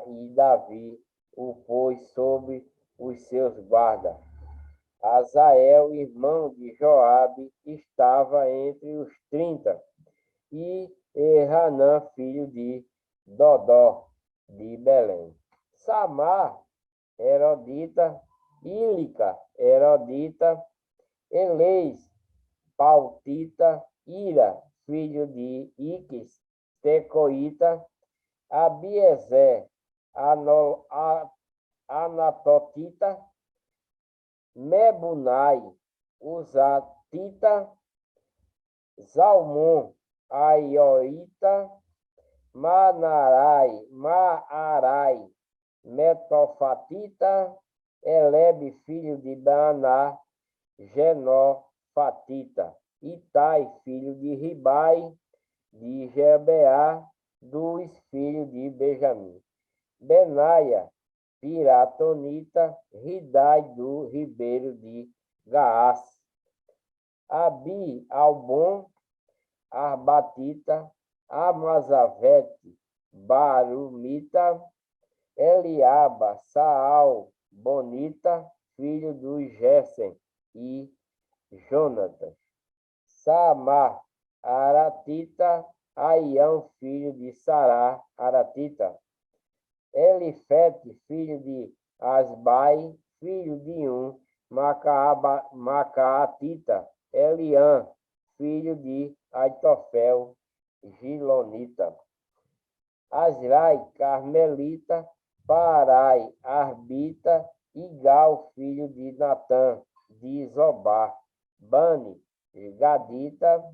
e Davi o pôs sobre os seus guardas. Azael, irmão de Joabe, estava entre os 30, e Hanã, filho de Dodó, de Belém. Samar, Herodita, Ílica, Herodita, Eleis, Pautita, Ira, filho de Iques, Tecoíta, Abiezer, Anatotita, Mebunai, Uzatita, Zalmon, Aioita, Maarai, Metofatita, Elebe, filho de Baaná, Genofatita, Itai, filho de Ribai, de Jebeá, dos filhos de Benjamim. Benaia, Piratonita, Ridai, do ribeiro de Gaás. Abi, Albon, Arbatita, Amazavete, Barumita, Eliaba, Saal, Bonita, filho do Gessen, e Jonatas. Samar, Aratita, Aião, filho de Sará, Aratita. Elifete, filho de Asbai, filho de um, Macaatita. Eliã, filho de Aitofel, Gilonita. Asrai, Carmelita, Parai, Arbita, Igal, filho de Natã, de Zobá. Bani, Gadita,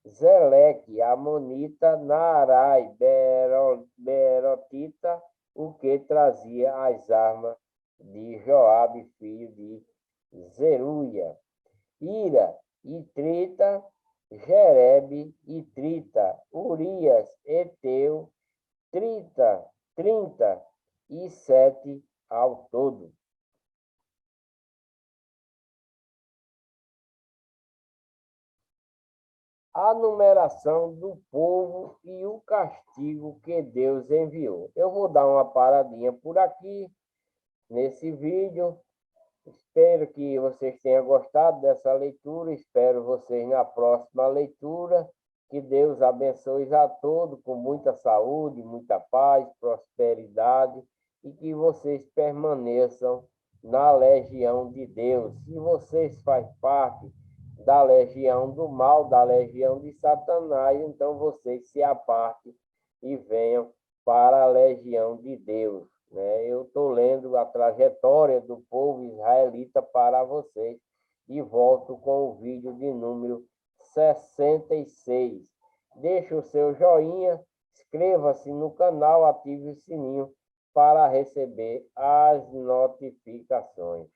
Zeleque, Amonita, Naarai, Berotita, o que trazia as armas de Joabe, filho de Zeruia. Ira, Itrita, Jerebe, Itrita, Urias, Eteu, 37 ao todo. a numeração do povo e o castigo que Deus enviou. Eu vou dar uma paradinha por aqui nesse vídeo. Espero que vocês tenham gostado dessa leitura. Espero vocês na próxima leitura. Que Deus abençoe a todos com muita saúde, muita paz, prosperidade e que vocês permaneçam na legião de Deus. Se vocês fazem parte da legião do mal, da legião de Satanás, então vocês se apartem e venham para a legião de Deus. Eu estou lendo a trajetória do povo israelita para vocês e volto com o vídeo de número 66. Deixe o seu joinha, inscreva-se no canal, ative o sininho para receber as notificações.